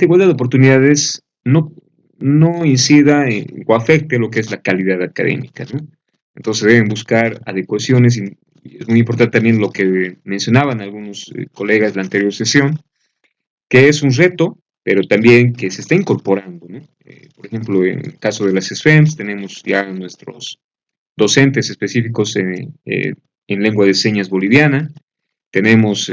igualdad de oportunidades no incida o afecte lo que es la calidad académica, ¿no? Entonces deben buscar adecuaciones y es muy importante también lo que mencionaban algunos colegas de la anterior sesión, que es un reto, pero también que se está incorporando, ¿no? Por ejemplo, en el caso de las SFEMS tenemos ya nuestros docentes específicos en lengua de señas boliviana, tenemos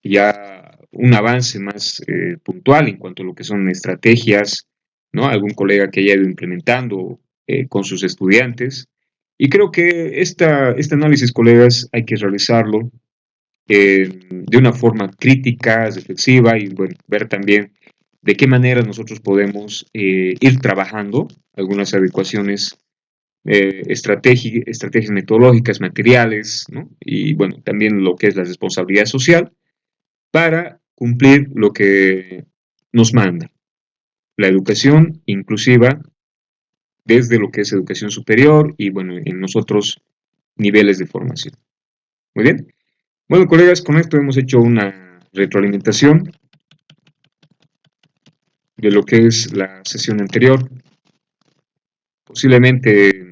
ya un avance más puntual en cuanto a lo que son estrategias, ¿no? Algún colega que haya ido implementando con sus estudiantes. Y creo que este análisis, colegas, hay que realizarlo de una forma crítica, reflexiva y bueno, ver también de qué manera nosotros podemos ir trabajando algunas adecuaciones, estrategias metodológicas, materiales, ¿no? Y bueno, también lo que es la responsabilidad social para cumplir lo que nos manda la educación inclusiva desde lo que es educación superior y bueno, en los otros niveles de formación. Muy bien. Bueno, colegas, con esto hemos hecho una retroalimentación de lo que es la sesión anterior. Posiblemente,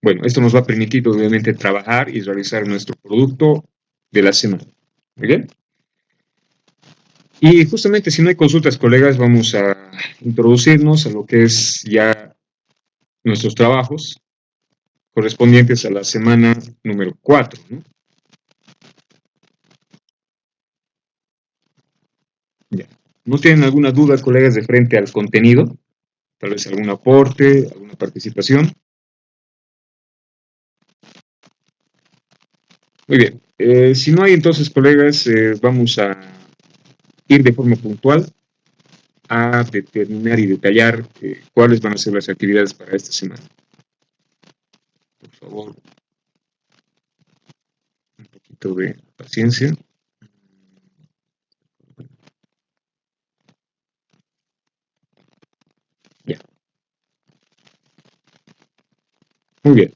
bueno, esto nos va a permitir obviamente trabajar y realizar nuestro producto de la semana. Muy bien. Y justamente si no hay consultas, colegas, vamos a introducirnos a lo que es ya nuestros trabajos correspondientes a la semana número 4, ¿no? Ya. ¿No tienen alguna duda, colegas, de frente al contenido? Tal vez algún aporte, alguna participación. Muy bien. Si no hay, entonces, colegas, vamos a ir de forma puntual a determinar y detallar cuáles van a ser las actividades para esta semana. Por favor, un poquito de paciencia. Ya. Muy bien.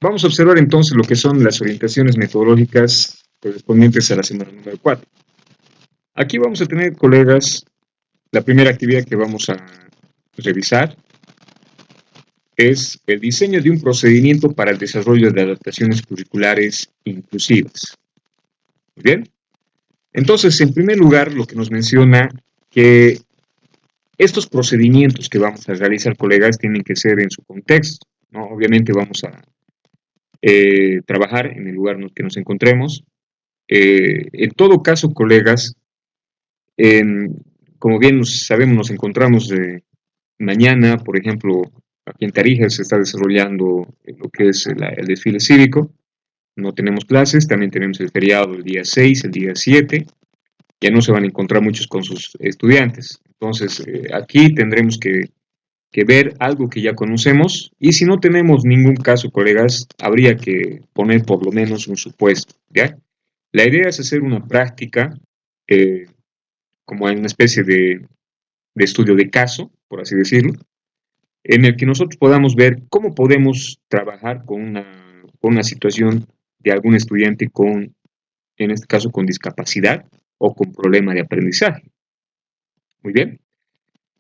Vamos a observar entonces lo que son las orientaciones metodológicas correspondientes a la semana número 4. Aquí vamos a tener, colegas, la primera actividad que vamos a revisar es el diseño de un procedimiento para el desarrollo de adaptaciones curriculares inclusivas. Muy bien. Entonces, en primer lugar, lo que nos menciona que estos procedimientos que vamos a realizar, colegas, tienen que ser en su contexto, ¿no? Obviamente vamos a trabajar en el lugar en el que nos encontremos. En todo caso, colegas, como bien sabemos, nos encontramos mañana, por ejemplo, aquí en Tarija se está desarrollando lo que es el desfile cívico. No tenemos clases, también tenemos el feriado el día 6, el día 7. Ya no se van a encontrar muchos con sus estudiantes. Entonces, aquí tendremos que que ver algo que ya conocemos, y si no tenemos ningún caso, colegas, habría que poner por lo menos un supuesto, ¿ya? La idea es hacer una práctica, eh, como en una especie de estudio de caso, por así decirlo, en el que nosotros podamos ver cómo podemos trabajar con una situación de algún estudiante con, en este caso, con discapacidad o con problema de aprendizaje. Muy bien.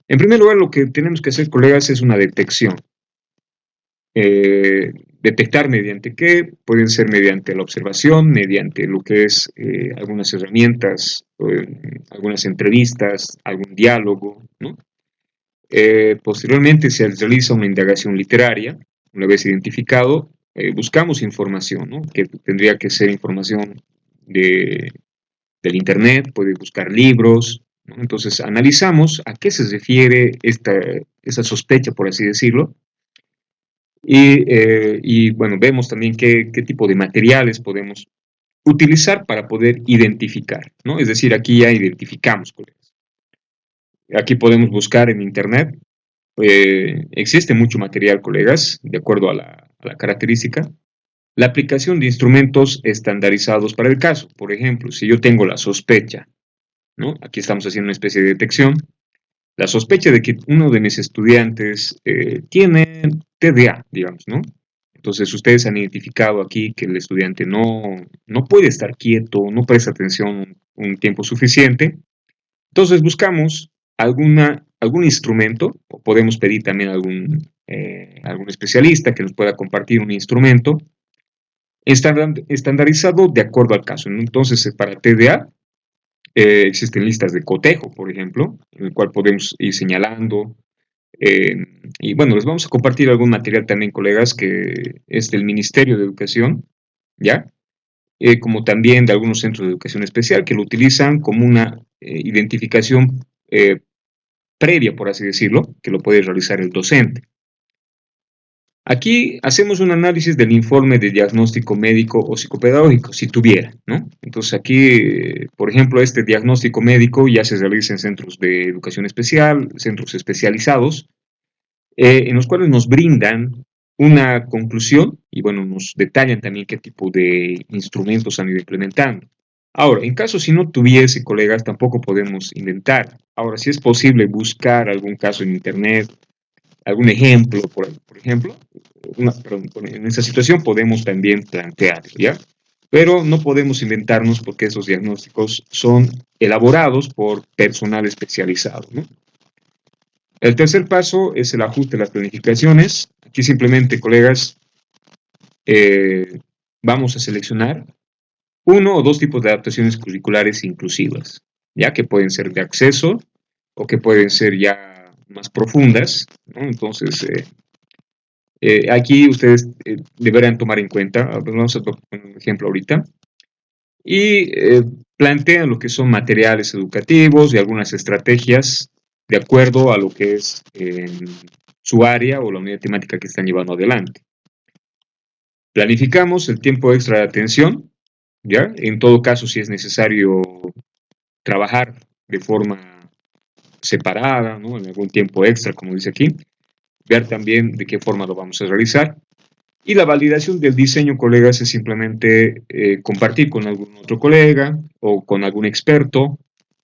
En primer lugar, lo que tenemos que hacer, colegas, es una detección. Detectar mediante qué, pueden ser mediante la observación, mediante lo que es algunas herramientas, algunas entrevistas, algún diálogo, ¿no? Posteriormente se realiza una indagación literaria, una vez identificado, buscamos información, ¿no? Que tendría que ser información de, del Internet, puede buscar libros, ¿no? Entonces analizamos a qué se refiere esta sospecha, por así decirlo, y bueno, vemos también qué tipo de materiales podemos utilizar para poder identificar, ¿no? Es decir, aquí ya identificamos, colegas. Aquí podemos buscar en Internet. Existe mucho material, colegas, de acuerdo a la característica. La aplicación de instrumentos estandarizados para el caso. Por ejemplo, si yo tengo la sospecha, ¿no? Aquí estamos haciendo una especie de detección. La sospecha de que uno de mis estudiantes tiene TDA, digamos, ¿no? Entonces, ustedes han identificado aquí que el estudiante no puede estar quieto, no presta atención un tiempo suficiente. Entonces, buscamos algún instrumento, o podemos pedir también algún especialista que nos pueda compartir un instrumento estandarizado de acuerdo al caso, ¿no? Entonces, para TDA existen listas de cotejo, por ejemplo, en el cual podemos ir señalando. eh, y bueno, les vamos a compartir algún material también, colegas, que es del Ministerio de Educación, ¿ya? Como también de algunos centros de educación especial que lo utilizan como una identificación previa, por así decirlo, que lo puede realizar el docente. Aquí hacemos un análisis del informe de diagnóstico médico o psicopedagógico, si tuviera, ¿no? Entonces aquí, por ejemplo, este diagnóstico médico ya se realiza en centros de educación especial, centros especializados, en los cuales nos brindan una conclusión y, bueno, nos detallan también qué tipo de instrumentos han ido implementando. Ahora, en caso si no tuviese, colegas, tampoco podemos inventar. Ahora, si es posible buscar algún caso en Internet, algún ejemplo, por ejemplo, perdón, en esa situación podemos también plantearlo, ¿ya? Pero no podemos inventarnos porque esos diagnósticos son elaborados por personal especializado, ¿no? El tercer paso es el ajuste de las planificaciones. Aquí simplemente, colegas, eh, vamos a seleccionar uno o dos tipos de adaptaciones curriculares inclusivas, ya que pueden ser de acceso o que pueden ser ya más profundas, ¿no? Entonces, aquí ustedes deberán tomar en cuenta, vamos a tomar un ejemplo ahorita, y plantean lo que son materiales educativos y algunas estrategias de acuerdo a lo que es su área o la unidad temática que están llevando adelante. Planificamos el tiempo extra de atención, ¿ya? En todo caso, si es necesario trabajar de forma separada, ¿no? En algún tiempo extra, como dice aquí, ver también de qué forma lo vamos a realizar. Y la validación del diseño, colegas, es simplemente compartir con algún otro colega o con algún experto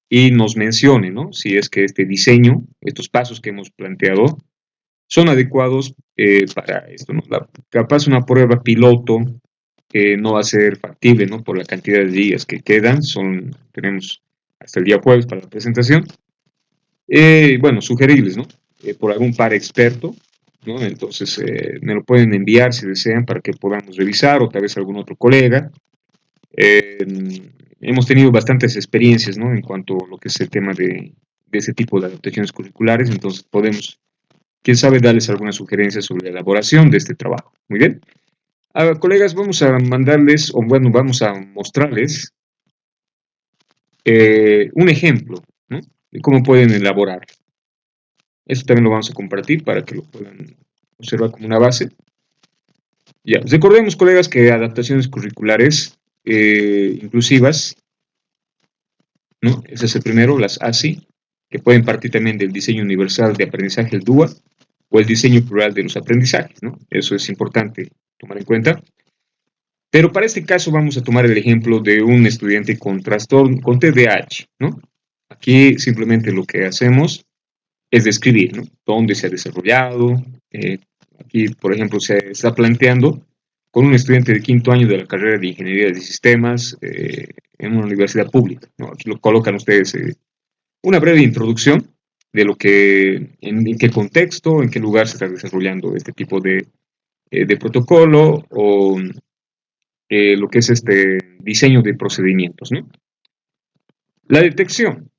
y nos mencione, ¿no? Si es que este diseño, estos pasos que hemos planteado, son adecuados para esto, ¿no? Capaz una prueba piloto no va a ser factible, ¿no? Por la cantidad de días que quedan, tenemos hasta el día jueves para la presentación. Bueno, sugerirles, ¿no? Por algún par experto, ¿no? Entonces, me lo pueden enviar si desean para que podamos revisar o tal vez algún otro colega. Eh, Hemos tenido bastantes experiencias, ¿no? En cuanto a lo que es el tema de ese tipo de adaptaciones curriculares, entonces podemos, quién sabe, darles algunas sugerencias sobre la elaboración de este trabajo. Muy bien. Colegas, vamos a mandarles, o bueno, vamos a mostrarles un ejemplo, ¿no? De cómo pueden elaborar. Esto también lo vamos a compartir para que lo puedan observar como una base. Ya, recordemos, colegas, que adaptaciones curriculares inclusivas, ¿no? Ese es el primero, las ASI, que pueden partir también del diseño universal de aprendizaje, el DUA. o el diseño plural de los aprendizajes, ¿no? Eso es importante tomar en cuenta. Pero para este caso vamos a tomar el ejemplo de un estudiante con trastorno, con TDAH, ¿no? Aquí simplemente lo que hacemos es describir, ¿no? Dónde se ha desarrollado. Aquí, por ejemplo, se está planteando con un estudiante de quinto año de la carrera de Ingeniería de Sistemas en una universidad pública, ¿no? Aquí lo colocan ustedes una breve introducción de lo que, en qué contexto, en qué lugar se está desarrollando este tipo de protocolo o lo que es este diseño de procedimientos, ¿no? La detección,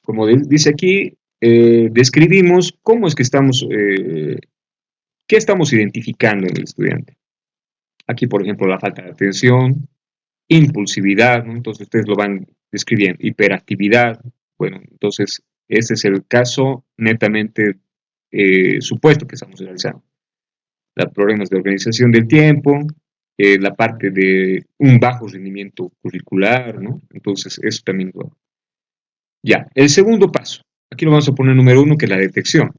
como dice aquí, describimos cómo es que estamos, qué estamos identificando en el estudiante. Aquí, por ejemplo, la falta de atención, impulsividad, ¿no? Entonces ustedes lo van describiendo, hiperactividad. Bueno, entonces este es el caso netamente supuesto que estamos realizando. Los problemas de organización del tiempo, la parte de un bajo rendimiento curricular, ¿no? Entonces eso también lo... Ya, el segundo paso. Aquí lo vamos a poner número 1, que es la detección.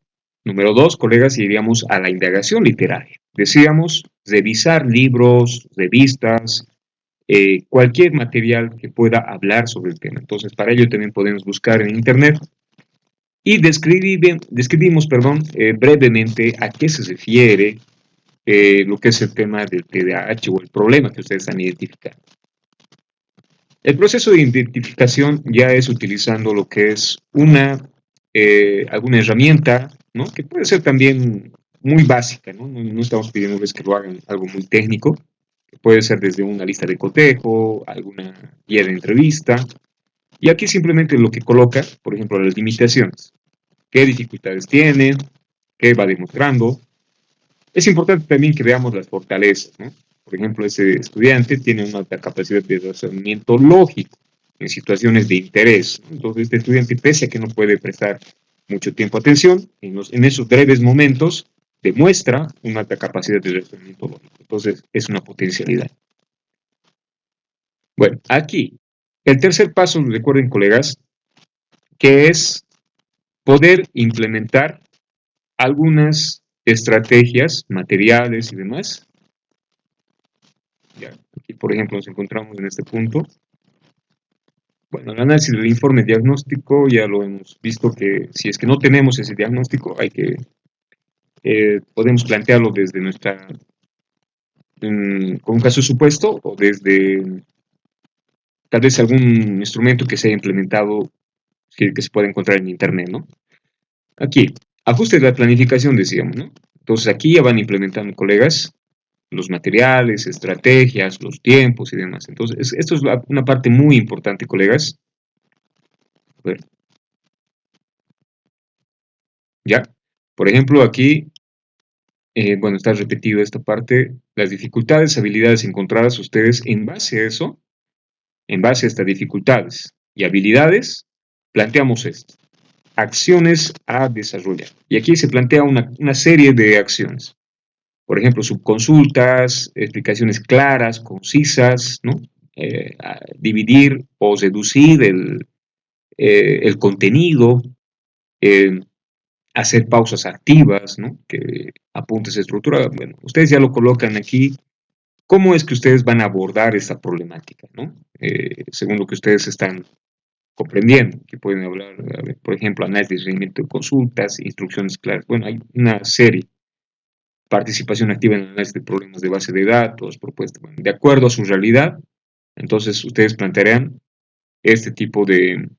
Número 2, colegas, iríamos a la indagación literaria. Decíamos revisar libros, revistas, cualquier material que pueda hablar sobre el tema. Entonces, para ello también podemos buscar en Internet y describimos, brevemente a qué se refiere lo que es el tema del TDAH o el problema que ustedes están identificando. El proceso de identificación ya es utilizando lo que es alguna herramienta, ¿no? Que puede ser también muy básica, ¿no? No estamos pidiéndoles que lo hagan algo muy técnico, que puede ser desde una lista de cotejo, alguna guía de entrevista, y aquí simplemente lo que coloca, por ejemplo, las limitaciones, qué dificultades tiene, qué va demostrando. Es importante también que veamos las fortalezas, ¿no? Por ejemplo, ese estudiante tiene una alta capacidad de razonamiento lógico en situaciones de interés. Entonces, este estudiante, pese a que no puede prestar mucho tiempo atención, en esos breves momentos demuestra una alta capacidad de razonamiento lógico. Entonces, es una potencialidad. Bueno, aquí, el tercer paso, recuerden, colegas, que es poder implementar algunas estrategias, materiales y demás. Ya, aquí, por ejemplo, nos encontramos en este punto. Bueno, el análisis del informe diagnóstico ya lo hemos visto que si es que no tenemos ese diagnóstico, podemos plantearlo desde con un caso supuesto o desde tal vez algún instrumento que se haya implementado que se pueda encontrar en Internet, ¿no? Aquí, ajustes de la planificación, decíamos, ¿no? Entonces aquí ya van implementando, colegas, los materiales, estrategias, los tiempos y demás. Entonces, esto es una parte muy importante, colegas. A ver. ¿Ya? Por ejemplo, aquí, bueno, está repetido esta parte, las dificultades, habilidades encontradas ustedes en base a eso, en base a estas dificultades y habilidades, planteamos esto. Acciones a desarrollar. Y aquí se plantea una serie de acciones. Por ejemplo, subconsultas, explicaciones claras, concisas, ¿no? Dividir o reducir el contenido, hacer pausas activas, ¿no? Que apuntes estructura. Bueno, ustedes ya lo colocan aquí. ¿Cómo es que ustedes van a abordar esta problemática, ¿no? Según lo que ustedes están comprendiendo, que pueden hablar, ver, por ejemplo, análisis de rendimiento de consultas, instrucciones claras. Bueno, hay una serie. Participación activa en el análisis de problemas de base de datos, propuestas, bueno, de acuerdo a su realidad. Entonces, ustedes plantearán este tipo de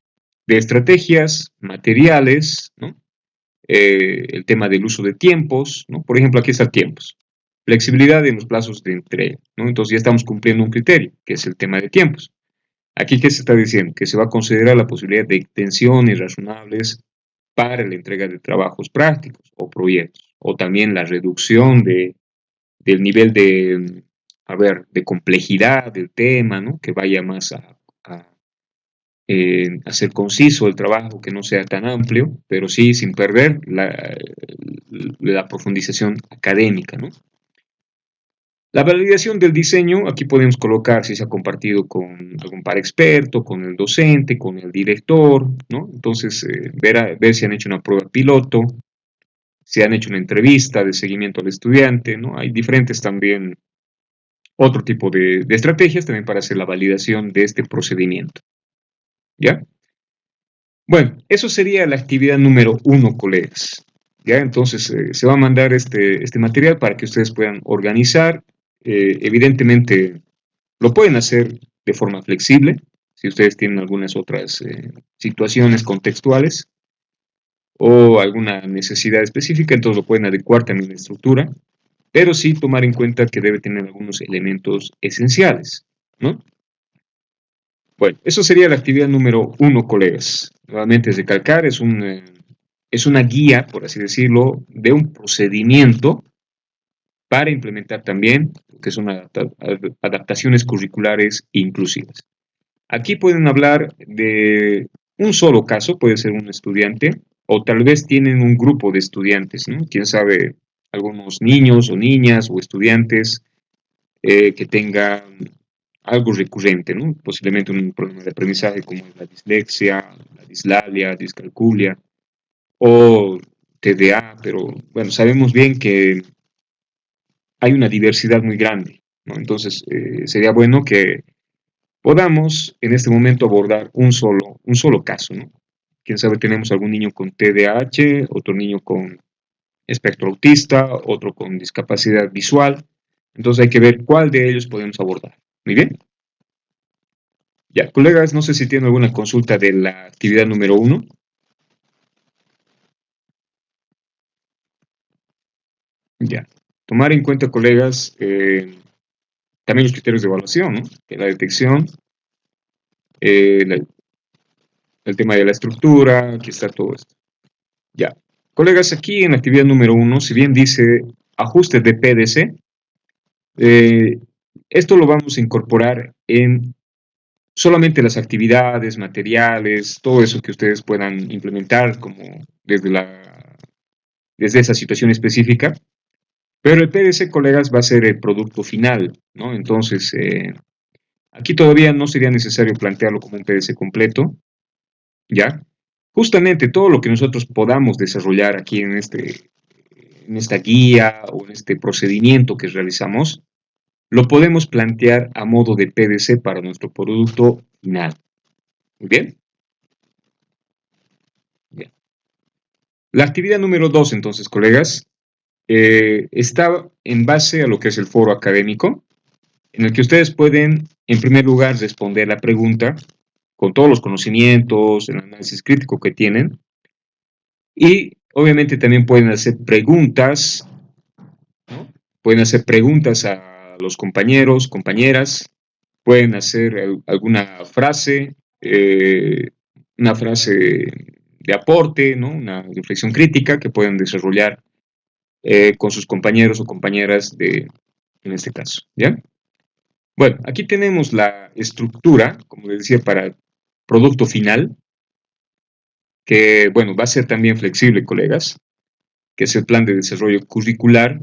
estrategias, materiales, ¿no? El tema del uso de tiempos, ¿no? Por ejemplo, aquí está tiempos. Flexibilidad en los plazos de entrega, ¿no? Entonces ya estamos cumpliendo un criterio, que es el tema de tiempos. Aquí, ¿qué se está diciendo? Que se va a considerar la posibilidad de extensiones razonables para la entrega de trabajos prácticos o proyectos, o también la reducción del nivel de complejidad del tema, ¿no? Que vaya más a ser conciso el trabajo, que no sea tan amplio, pero sí sin perder la profundización académica, ¿no? La validación del diseño, aquí podemos colocar si se ha compartido con algún par experto, con el docente, con el director, ¿no? Entonces, ver si han hecho una prueba piloto. si han hecho una entrevista de seguimiento al estudiante, ¿no? Hay diferentes también, otro tipo de estrategias también para hacer la validación de este procedimiento, ¿ya? Bueno, eso sería la actividad número 1, colegas. ¿Ya? Entonces, se va a mandar este material para que ustedes puedan organizar. Evidentemente, lo pueden hacer de forma flexible, si ustedes tienen algunas otras situaciones contextuales o alguna necesidad específica, entonces lo pueden adecuar también a la estructura, pero sí tomar en cuenta que debe tener algunos elementos esenciales, ¿no? Bueno, eso sería la actividad número 1, colegas. Nuevamente es recalcar, es una guía, por así decirlo, de un procedimiento para implementar también lo que son adaptaciones curriculares inclusivas. Aquí pueden hablar de un solo caso, puede ser un estudiante, o tal vez tienen un grupo de estudiantes, ¿no? Quién sabe, algunos niños o niñas o estudiantes que tengan algo recurrente, ¿no? Posiblemente un problema de aprendizaje como es la dislexia, la dislalia, discalculia o TDA, pero bueno, sabemos bien que hay una diversidad muy grande, ¿no? Entonces, sería bueno que podamos en este momento abordar un solo caso, ¿no? Quién sabe, tenemos algún niño con TDAH, otro niño con espectro autista, otro con discapacidad visual. Entonces hay que ver cuál de ellos podemos abordar. Muy bien. Ya, colegas, no sé si tienen alguna consulta de la actividad número 1. Ya. Tomar en cuenta, colegas, también los criterios de evaluación, ¿no? Que la detección, la, el tema de la estructura, aquí está todo esto. Ya. Colegas, aquí en la actividad número 1, si bien dice ajuste de PDC, esto lo vamos a incorporar en solamente las actividades, materiales, todo eso que ustedes puedan implementar como desde esa situación específica. Pero el PDC, colegas, va a ser el producto final, ¿no? Entonces, aquí todavía no sería necesario plantearlo como un PDC completo, ¿ya? Justamente todo lo que nosotros podamos desarrollar aquí en esta guía o en este procedimiento que realizamos, lo podemos plantear a modo de PDC para nuestro producto final. ¿Muy bien? Bien. La actividad número 2, entonces, colegas, está en base a lo que es el foro académico, en el que ustedes pueden, en primer lugar, responder la pregunta con todos los conocimientos, el análisis crítico que tienen, y obviamente también pueden hacer preguntas, ¿no? Pueden hacer preguntas a los compañeros, compañeras, pueden hacer alguna frase, una frase de aporte, ¿no? Una reflexión crítica que pueden desarrollar con sus compañeros o compañeras en este caso, ¿ya? Bueno, aquí tenemos la estructura, como les decía, para producto final, que, bueno, va a ser también flexible, colegas, que es el plan de desarrollo curricular,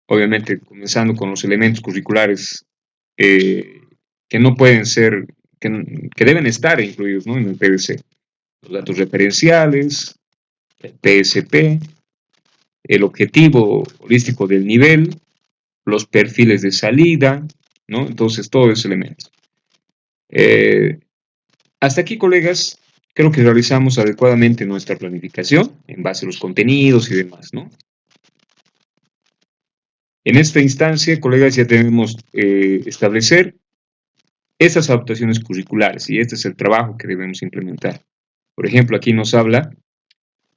obviamente comenzando con los elementos curriculares eh, que no pueden ser, que deben estar incluidos, ¿no? En el PDC. Los datos referenciales, el PSP, el objetivo holístico del nivel, los perfiles de salida, ¿no? Entonces, todo ese elemento. Hasta aquí, colegas, creo que realizamos adecuadamente nuestra planificación en base a los contenidos y demás, ¿no? En esta instancia, colegas, ya debemos establecer esas adaptaciones curriculares y este es el trabajo que debemos implementar. Por ejemplo, aquí nos habla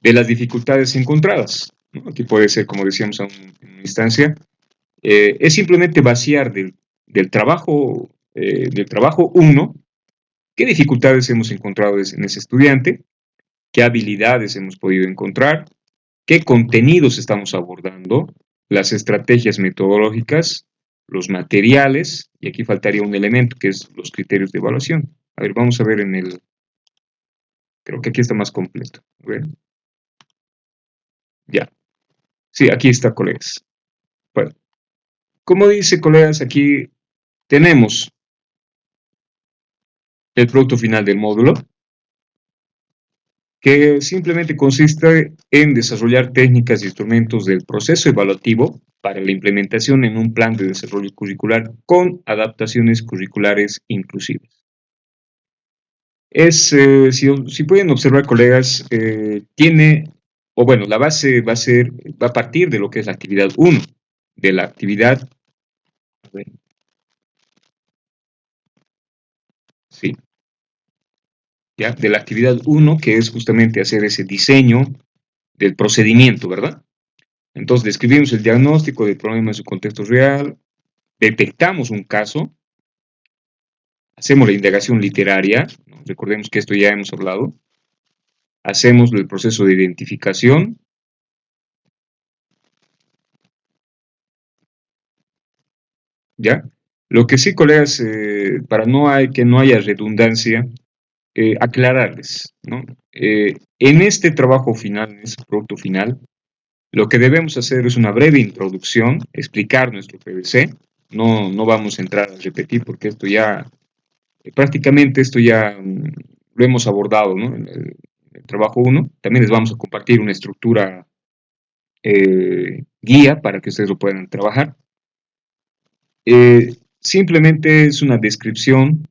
de las dificultades encontradas, ¿no? Aquí puede ser, como decíamos en una instancia, es simplemente vaciar del trabajo 1, qué dificultades hemos encontrado en ese estudiante, qué habilidades hemos podido encontrar, qué contenidos estamos abordando, las estrategias metodológicas, los materiales, y aquí faltaría un elemento que es los criterios de evaluación. A ver, vamos a ver creo que aquí está más completo. A ver. Ya. Sí, aquí está, colegas. Bueno, como dice, colegas, aquí tenemos el producto final del módulo. que simplemente consiste en desarrollar técnicas e instrumentos del proceso evaluativo para la implementación en un plan de desarrollo curricular con adaptaciones curriculares inclusivas. Si pueden observar, colegas, la base va a partir de lo que es la actividad 1, de la actividad, a ver, sí, ¿ya? De la actividad 1, que es justamente hacer ese diseño del procedimiento, ¿verdad? Entonces, describimos el diagnóstico del problema en su contexto real, detectamos un caso, hacemos la indagación literaria, ¿no? Recordemos que esto ya hemos hablado, hacemos el proceso de identificación, ¿ya? Lo que sí, colegas, para que no haya redundancia, aclararles, ¿no? En este trabajo final, en este producto final, lo que debemos hacer es una breve introducción, explicar nuestro PVC, no vamos a entrar a repetir porque prácticamente esto ya lo hemos abordado, ¿no? En el trabajo 1. También les vamos a compartir una estructura guía para que ustedes lo puedan trabajar. Simplemente es una descripción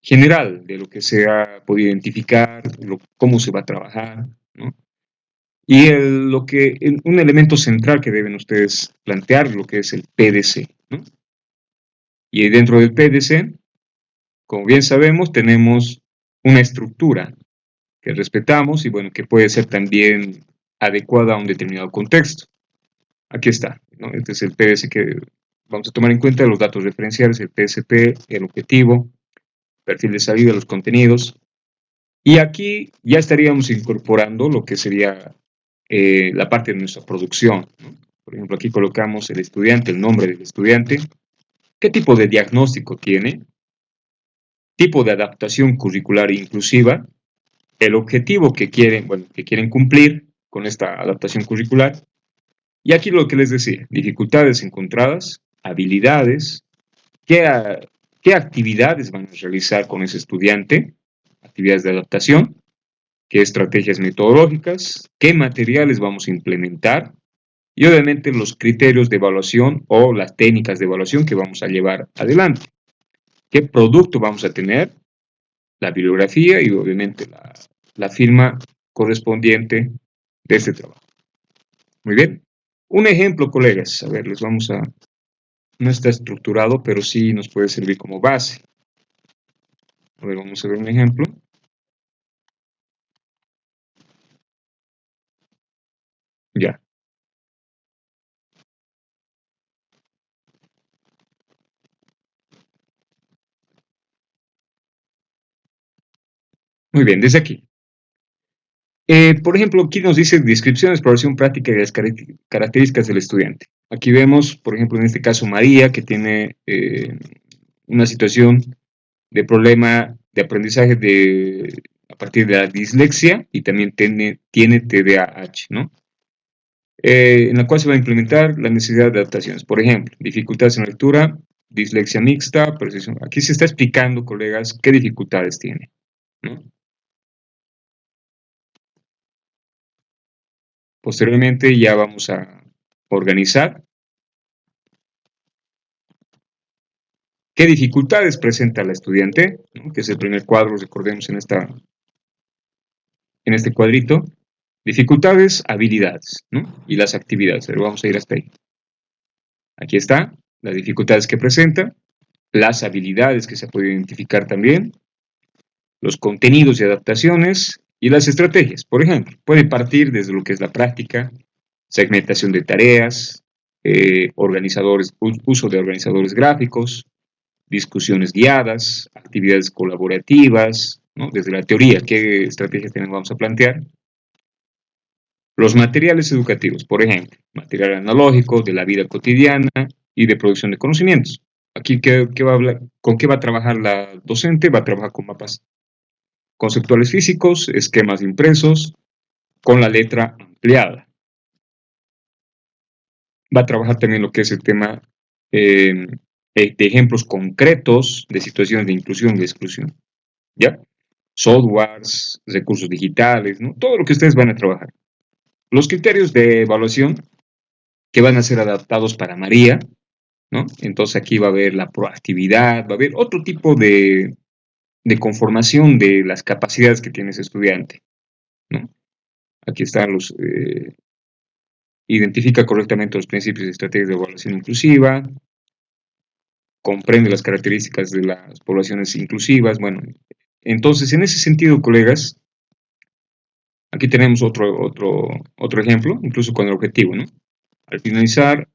general de lo que se ha podido identificar, cómo se va a trabajar, ¿no? Y un elemento central que deben ustedes plantear, lo que es el PDC, ¿no? Y dentro del PDC, como bien sabemos, tenemos una estructura que respetamos y bueno, que puede ser también adecuada a un determinado contexto. Aquí está, ¿no? Este es el PDC que vamos a tomar en cuenta, los datos referenciales, el PSP, el objetivo, perfil de salida, los contenidos. Y aquí ya estaríamos incorporando lo que sería la parte de nuestra producción, ¿no? Por ejemplo, aquí colocamos el estudiante, el nombre del estudiante, qué tipo de diagnóstico tiene, tipo de adaptación curricular inclusiva, el objetivo que quieren cumplir con esta adaptación curricular, y aquí lo que les decía, dificultades encontradas, habilidades, qué actividades van a realizar con ese estudiante, actividades de adaptación, qué estrategias metodológicas, qué materiales vamos a implementar y obviamente los criterios de evaluación o las técnicas de evaluación que vamos a llevar adelante. ¿Qué producto vamos a tener? La bibliografía y obviamente la firma correspondiente de este trabajo. Muy bien. Un ejemplo, colegas. A ver, no está estructurado, pero sí nos puede servir como base. A ver, vamos a ver un ejemplo. Ya. Muy bien, desde aquí. Por ejemplo, aquí nos dice descripción, exploración práctica de las características del estudiante. Aquí vemos, por ejemplo, en este caso María, que tiene una situación de problema de aprendizaje a partir de la dislexia y también tiene TDAH, ¿no? En la cual se va a implementar la necesidad de adaptaciones. Por ejemplo, dificultades en lectura, dislexia mixta, precisión. Aquí se está explicando, colegas, qué dificultades tiene, ¿no? Posteriormente ya vamos a organizar qué dificultades presenta la estudiante, ¿no? Que es el primer cuadro, recordemos en este cuadrito. Dificultades, habilidades, ¿no? Y las actividades, pero vamos a ir hasta ahí. Aquí está, las dificultades que presenta, las habilidades que se puede identificar también, los contenidos y adaptaciones y las estrategias. Por ejemplo, puede partir desde lo que es la práctica, segmentación de tareas, uso de organizadores gráficos, discusiones guiadas, actividades colaborativas, ¿no? Desde la teoría, qué estrategias vamos a plantear. Los materiales educativos, por ejemplo, material analógico de la vida cotidiana y de producción de conocimientos. Aquí, ¿con qué va a trabajar la docente? Va a trabajar con mapas conceptuales físicos, esquemas impresos, con la letra ampliada. Va a trabajar también lo que es el tema de ejemplos concretos de situaciones de inclusión y exclusión. ¿Ya? softwares, recursos digitales, ¿no? Todo lo que ustedes van a trabajar. Los criterios de evaluación que van a ser adaptados para María, ¿no? Entonces aquí va a haber la proactividad, va a haber otro tipo de conformación de las capacidades que tiene ese estudiante, ¿no? Aquí están los, identifica correctamente los principios y estrategias de evaluación inclusiva, comprende las características de las poblaciones inclusivas, bueno, entonces en ese sentido, colegas, aquí tenemos otro ejemplo, incluso con el objetivo, ¿no? Al finalizar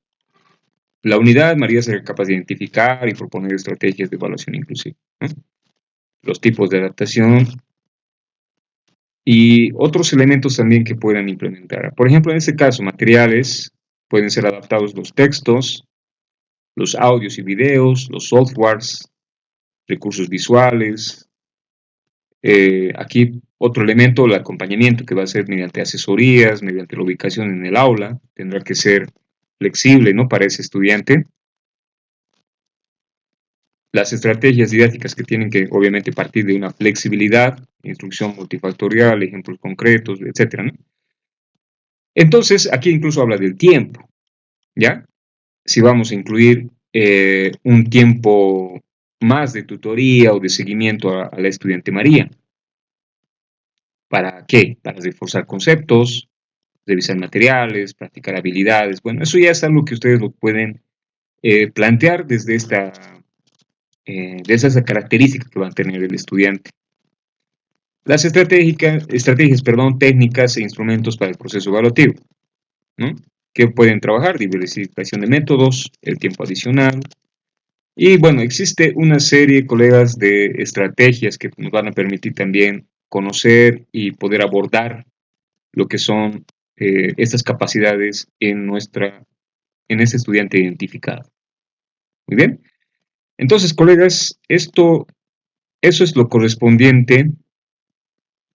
la unidad, María será capaz de identificar y proponer estrategias de evaluación inclusiva, ¿no? Los tipos de adaptación y otros elementos también que puedan implementar. Por ejemplo, en este caso, materiales, pueden ser adaptados los textos, los audios y videos, los softwares, recursos visuales. Aquí otro elemento, el acompañamiento, que va a ser mediante asesorías, mediante la ubicación en el aula, tendrá que ser flexible, ¿no? Para ese estudiante. Las estrategias didácticas que tienen que, obviamente, partir de una flexibilidad, instrucción multifactorial, ejemplos concretos, etcétera, ¿no? Entonces, aquí incluso habla del tiempo, ¿ya? Si vamos a incluir un tiempo más de tutoría o de seguimiento a la estudiante María. ¿Para qué? Para reforzar conceptos, revisar materiales, practicar habilidades. Bueno, eso ya es algo que ustedes lo pueden plantear desde de esas características que va a tener el estudiante. Las estrategias, técnicas e instrumentos para el proceso evaluativo, ¿no? Que pueden trabajar, diversificación de métodos, el tiempo adicional. Y bueno, existe una serie, colegas, de estrategias que nos van a permitir también conocer y poder abordar lo que son estas capacidades en este estudiante identificado. Muy bien. Entonces, colegas, eso es lo correspondiente